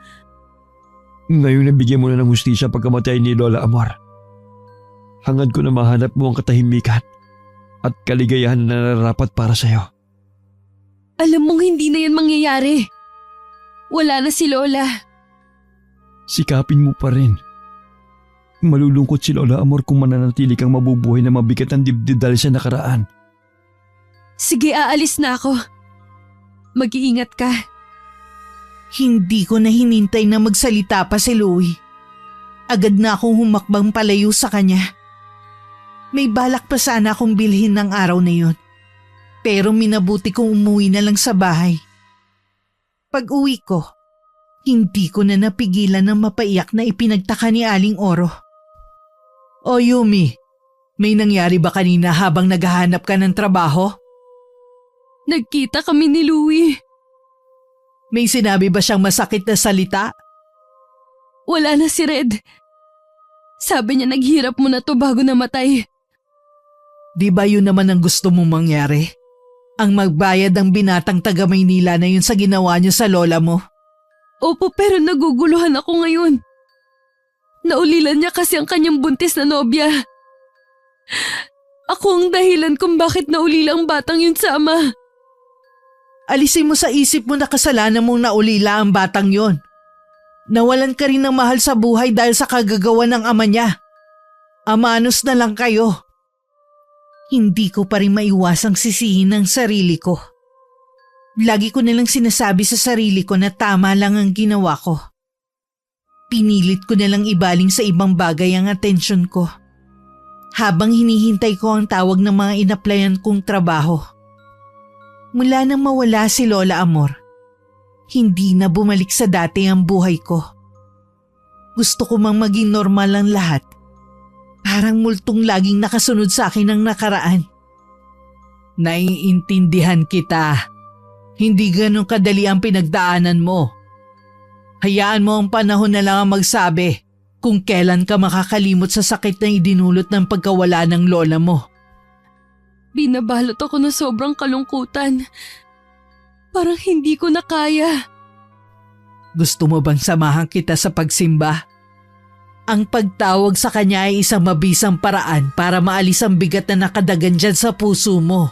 Ngayon nabigyan mo na ng hustisya pagkamatay ni Lola Amor. Hangad ko na mahanap mo ang katahimikan at kaligayahan na nararapat para sa iyo. Alam mong hindi na yan mangyayari. Wala na si Lola. Sikapin mo pa rin. Malulungkot si Lola Amor kung mananatili kang mabubuhay na mabigat ang dibdib dahil sa nakaraan. Sige, aalis na ako. Mag-iingat ka. Hindi ko na hinintay na magsalita pa si Louie. Agad na akong humakbang palayo sa kanya. May balak pa sana akong bilhin ng araw na yun. Pero minabuti kong umuwi na lang sa bahay. Pag uwi ko, hindi ko na napigilan ng mapaiyak na ipinagtaka ni Aling Oro. O Yumi, may nangyari ba kanina habang naghahanap ka ng trabaho? Nagkita kami ni Louie. May sinabi ba siyang masakit na salita? Wala na si Red. Sabi niya naghirap mo na to bago namatay. Di ba yun naman ang gusto mong mangyari? ang magbayad ng binatang taga Maynila na yun sa ginawa niyo sa lola mo? Opo, pero naguguluhan ako ngayon. Naulilan niya kasi ang kanyang buntis na nobya. Ako ang dahilan kung bakit naulila ang batang yun sa ama. Alisin mo sa isip mo na kasalanan mong naulila ang batang yon. Nawalan ka rin ng mahal sa buhay dahil sa kagagawa ng ama niya. Amanos na lang kayo. Hindi ko pa rin maiwasang sisihin ang sarili ko. Lagi ko nilang sinasabi sa sarili ko na tama lang ang ginawa ko. Pinilit ko nalang ibaling sa ibang bagay ang atensyon ko. Habang hinihintay ko ang tawag ng mga inaplayan kong trabaho. Mula nang mawala si Lola Amor, hindi na bumalik sa dati ang buhay ko. Gusto ko mang maging normal ang lahat. Parang multong laging nakasunod sa akin ang nakaraan. Naiintindihan kita. Hindi ganun kadali ang pinagdaanan mo. Hayaan mo ang panahon na lang ang magsabi kung kailan ka makakalimot sa sakit na idinulot ng pagkawala ng lola mo. Binabalot ako ng sobrang kalungkutan. Parang hindi ko na kaya. Gusto mo bang samahan kita sa pagsimba? Ang pagtawag sa kanya ay isang mabisang paraan para maalis ang bigat na nakadagan dyan sa puso mo.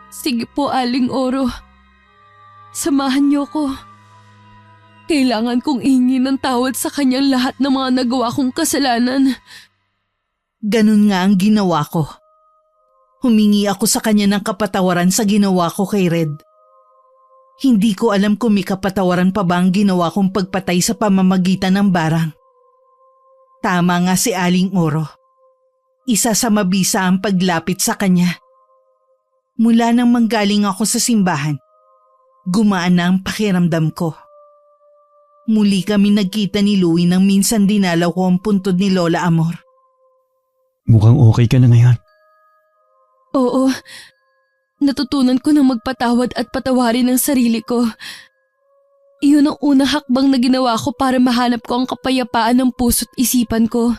Sige po, Aling Oro. Samahan niyo ko. Kailangan kong ingin ng tawad sa kanyang lahat ng mga nagawa kong kasalanan. Ganun nga ang ginawa ko. Humingi ako sa kanya ng kapatawaran sa ginawa ko kay Red. Hindi ko alam kung may kapatawaran pa ba ang ginawa kong pagpatay sa pamamagitan ng barang. Tama nga si Aling Oro. Isa sa mabisa ang paglapit sa kanya. Mula nang manggaling ako sa simbahan, gumaan na ang pakiramdam ko. Muli kami nagkita ni Louie nang minsan dinalaw ko ang puntod ni Lola Amor. Mukhang okay ka na ngayon. Oo, natutunan ko na magpatawad at patawarin ang sarili ko. Iyon ang unang hakbang na ginawa ko para mahanap ko ang kapayapaan ng puso't isipan ko.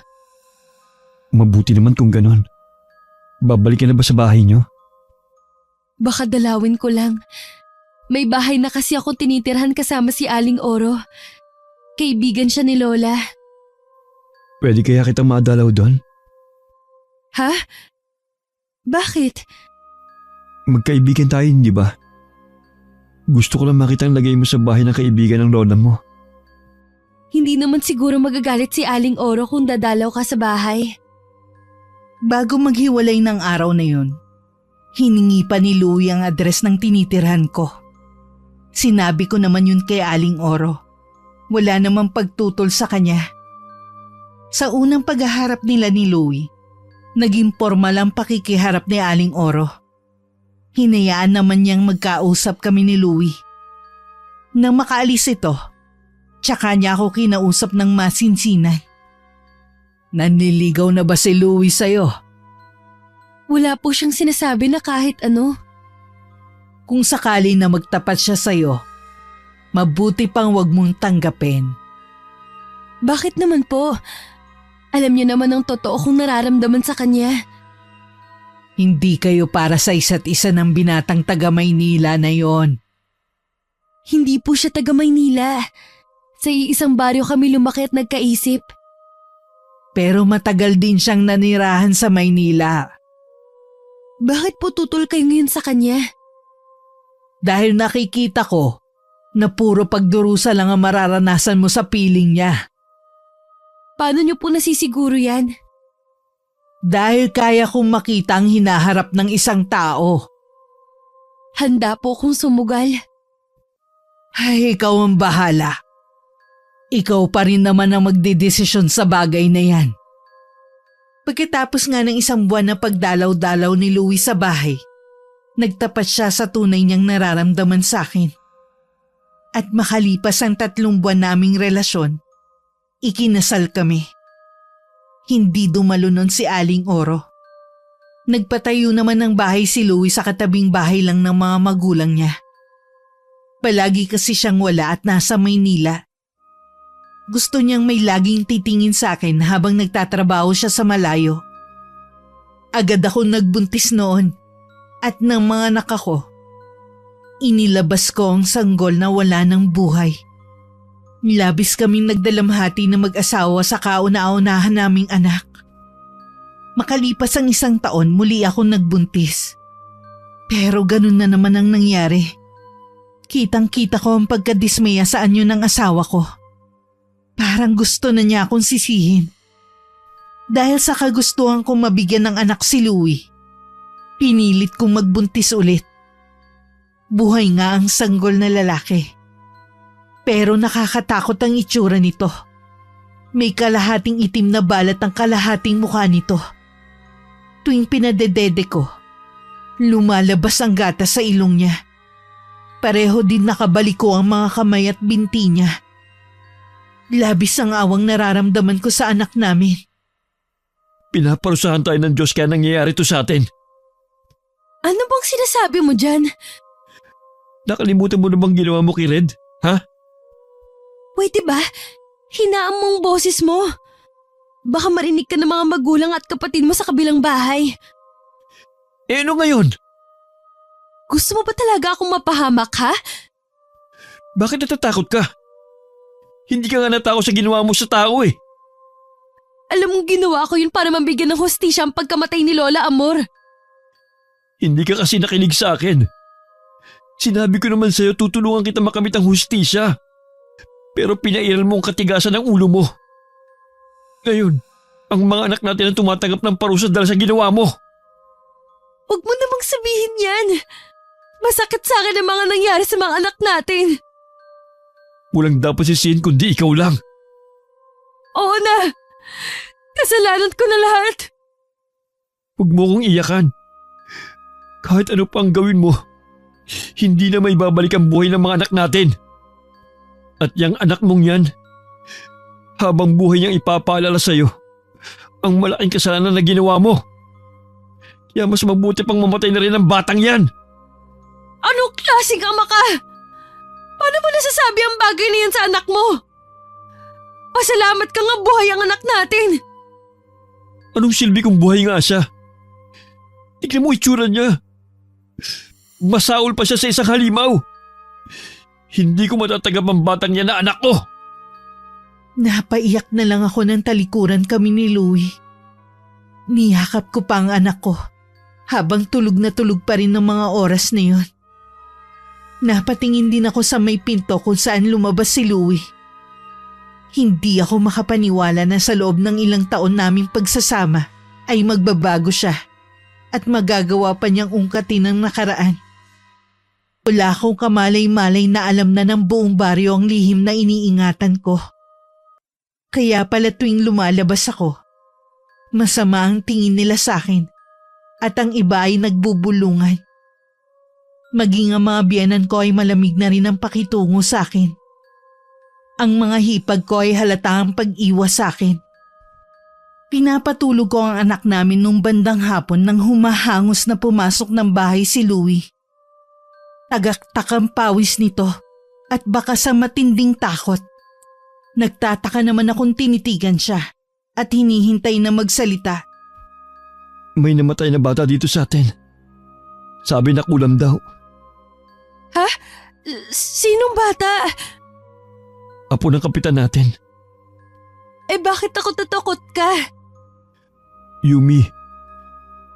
Mabuti naman kung ganon. Babalik ka na ba sa bahay niyo? Baka dalawin ko lang. May bahay na kasi ako tinitirhan kasama si Aling Oro. Kaibigan siya ni Lola. Pwede kaya kitang madalaw doon? Ha? Bakit? Magkaibigan tayo, hindi ba? Gusto ko lang makitang lagay mo sa bahay ng kaibigan ng lola mo. Hindi naman siguro magagalit si Aling Oro kung dadalaw ka sa bahay. Bago maghiwalay ng araw na yun, hiningi pa ni Louie ang address ng tinitirhan ko. Sinabi ko naman yun kay Aling Oro. Wala namang pagtutol sa kanya. Sa unang paghaharap nila ni Louie, naging formal ang pakikiharap ni Aling Oro. Hinayaan naman niyang magkausap kami ni Louie. Nang makaalis ito, tsaka niya ako kinausap ng masinsinan. Nanliligaw na ba si Louie sa'yo? Wala po siyang sinasabi na kahit ano. Kung sakali na magtapat siya sa'yo, mabuti pang wag mong tanggapin. Bakit naman po? Alam niyo naman ang totoo kong nararamdaman sa kanya. Hindi kayo para sa isa't isa ng binatang taga Maynila na yon. Hindi po siya taga Maynila. Sa iisang baryo kami lumaki at nagkaisip. Pero matagal din siyang nanirahan sa Maynila. Bakit po tutol kayo ngayon sa kanya? Dahil nakikita ko na puro pagdurusa lang ang mararanasan mo sa piling niya. Paano niyo po nasisiguro yan? Dahil kaya kong makita ang hinaharap ng isang tao. Handa po kung sumugal. Ay, ikaw ang bahala. Ikaw pa rin naman ang magdedesisyon sa bagay na yan. Pagkatapos nga ng isang buwan na pagdalaw-dalaw ni Louie sa bahay, nagtapat siya sa tunay niyang nararamdaman sa akin. At makalipas ang 3 buwan naming relasyon, ikinasal kami. Hindi dumalo nun si Aling Oro. Nagpatayo naman ng bahay si Louie sa katabing bahay lang ng mga magulang niya. Palagi kasi siyang wala at nasa Maynila. Gusto niyang may laging titingin sa akin habang nagtatrabaho siya sa malayo. Agad ako nagbuntis noon. at ng mga anak ako. Inilabas ko ang sanggol na wala ng buhay. Labis kaming nagdalamhati na mag-asawa sa kauna-unahan naming anak. Makalipas ang 1 taon, muli akong nagbuntis. Pero ganun na naman ang nangyari. Kitang-kita ko ang pagkadismaya sa anyo ng asawa ko. Parang gusto na niya akong sisihin. Dahil sa kagustuhan kong mabigyan ng anak si Louie, pinilit kong magbuntis ulit. Buhay nga ang sanggol na lalaki. Pero nakakatakot ang itsura nito. May kalahating itim na balat ang kalahating mukha nito. Tuwing pinadedede ko, lumalabas ang gatas sa ilong niya. Pareho din nakabaliko ang mga kamay at binti niya. Labis ang awang nararamdaman ko sa anak namin. Pinaparusahan tayo ng Diyos kaya nangyayari to sa atin. Ano bang sinasabi mo dyan? Nakalimutan mo na bang ginawa mo kay Red? Ha? Pwede ba? Hinaan mong boses mo. Baka marinig ka ng mga magulang at kapatid mo sa kabilang bahay. Eh ano ngayon? Gusto mo ba talaga akong mapahamak, ha? Bakit natatakot ka? Hindi ka nga natakot sa ginawa mo sa tao eh. Alam mong ginawa ko yun para mabigyan ng hustisya ang pagkamatay ni Lola Amor. Hindi ka kasi nakinig sa akin. Sinabi ko naman sa'yo tutulungan kita makamit ang hustisya. Pero pinairal mo ang katigasan ng ulo mo. Ngayon, ang mga anak natin ang tumatanggap ng parusa dahil sa ginawa mo. Huwag mo namang sabihin yan. Masakit sa akin ang mga nangyari sa mga anak natin. Walang dapat sisihin kundi ikaw lang. Oo na. Kasalanan ko na lahat. Huwag mo kong iyakan. Kahit ano pa ang gawin mo, hindi na may babalik ang buhay ng mga anak natin. At yung anak mong yan, habang buhay niyang ipapaalala sa'yo ang malaking kasalanan na ginawa mo. Kaya mas mabuti pang mamatay na rin ang batang yan. Anong klaseng ama ka? Paano mo nasasabi ang bagay na yan sa anak mo? Pasalamat ka nga buhay ang anak natin. Anong silbi kung buhay nga siya? Tignan mo itsura niya. Masaol pa siya sa isang halimaw. Hindi ko matatanggap ang batang niya na anak ko. Napaiyak na lang ako ng talikuran kami ni Louie. Niyakap ko pa ang anak ko habang tulog na tulog pa rin ng mga oras na yun. Napatingin din ako sa may pinto kung saan lumabas si Louie. Hindi ako makapaniwala na sa loob ng ilang taon naming pagsasama ay magbabago siya at magagawa pa niyang ungkatin ang nakaraan. Wala akong kamalay-malay na alam na ng buong baryo ang lihim na iniingatan ko. Kaya pala tuwing lumalabas ako, masama ang tingin nila sa akin at ang iba ay nagbubulungan. Maging ang mga biyanan ko ay malamig na rin ang pakitungo sa akin. Ang mga hipag ko ay halata ang pag-iwas sa akin. Pinapatulog ko ang anak namin nung bandang hapon nang humahangos na pumasok ng bahay si Louie. Tagaktak ang pawis nito at baka sa matinding takot. Nagtataka naman akong tinitigan siya at hinihintay na magsalita. May namatay na bata dito sa atin. Sabi na kulam daw. Ha? Sinong bata? Apo ng kapitan natin. Eh bakit ako tatakot ka? Yumi,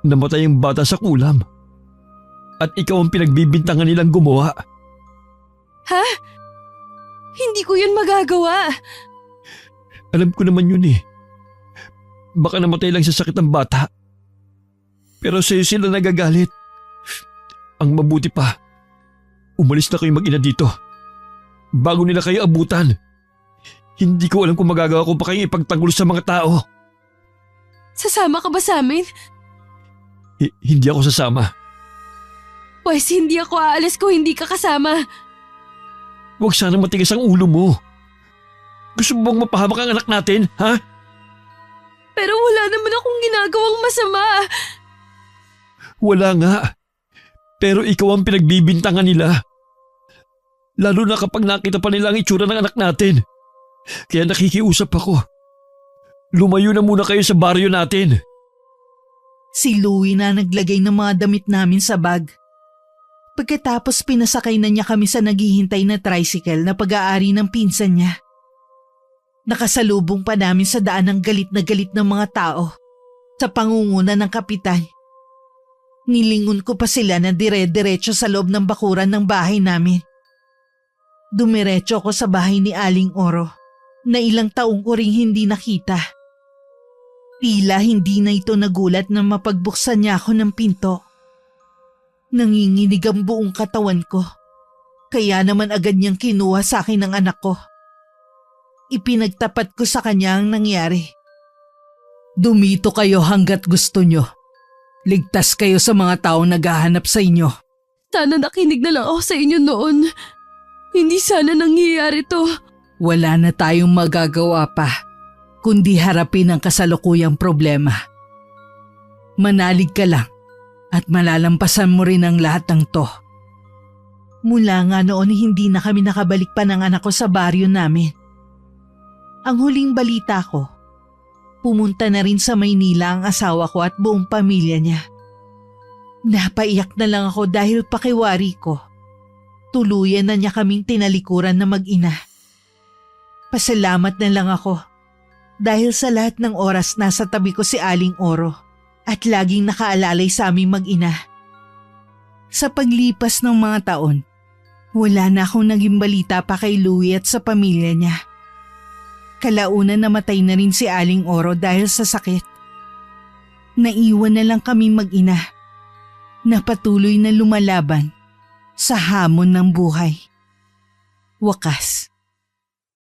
namatay ang bata sa kulam. At ikaw ang pinagbibintangan nilang gumawa. Ha? Hindi ko yun magagawa. Alam ko naman yun eh. Baka namatay lang sa sakit ng bata. Pero sa'yo sila nagagalit. Ang mabuti pa, umalis na kayo mag-ina dito. Bago nila kayo abutan. Hindi ko alam kung magagawa ko pa kayong ipagtanggol sa mga tao. Sasama ka ba sa amin? Hindi ako sasama. Pwes hindi ako aalis kung hindi ka kasama. Huwag sana matigas ang ulo mo. Gusto mo bang mapahamak ang anak natin, ha? Pero wala naman akong ginagawang masama. Wala nga. Pero ikaw ang pinagbibintangan nila. Lalo na kapag nakita pa nila ang itsura ng anak natin. Kaya nakikiusap ako. Lumayo na muna kayo sa baryo natin. Si Louie na naglagay ng mga damit namin sa bag. Pagkatapos pinasakay na niya kami sa naghihintay na tricycle na pag-aari ng pinsan niya. Nakasalubong pa namin sa daan ng galit na galit ng mga tao sa pangunguna ng kapitan. Nilingon ko pa sila na dire-diretso sa loob ng bakuran ng bahay namin. Dumiretso ako sa bahay ni Aling Oro na ilang taong ko ring hindi nakita. Tila hindi na ito nagulat na mapagbuksan niya ako ng pinto. Nanginginig ang buong katawan ko. Kaya naman agad niyang kinuha sa akin ang anak ko. Ipinagtapat ko sa kanya ang nangyari. Dumito kayo hanggat gusto nyo. Ligtas kayo sa mga taong naghahanap sa inyo. Sana nakinig na lang ako sa inyo noon. Hindi sana nangyayari to. Wala na tayong magagawa pa, kundi harapin ang kasalukuyang problema. Manalig ka lang at malalampasan mo rin ang lahat ng to. Mula nga noon hindi na kami nakabalik pa ng anak ko sa baryo namin. Ang huling balita ko, pumunta na rin sa Maynila ang asawa ko at buong pamilya niya. Napaiyak na lang ako dahil pakiwari ko. Tuluyan na niya kaming tinalikuran na mag-ina. Pasalamat na lang ako dahil sa lahat ng oras nasa tabi ko si Aling Oro at laging nakaalalay sa aming mag-ina. Sa paglipas ng mga taon, wala na akong naging balita pa kay Louie at sa pamilya niya. Kalaunan namatay na rin si Aling Oro dahil sa sakit. Naiwan na lang kami mag-ina na patuloy na lumalaban sa hamon ng buhay. Wakas.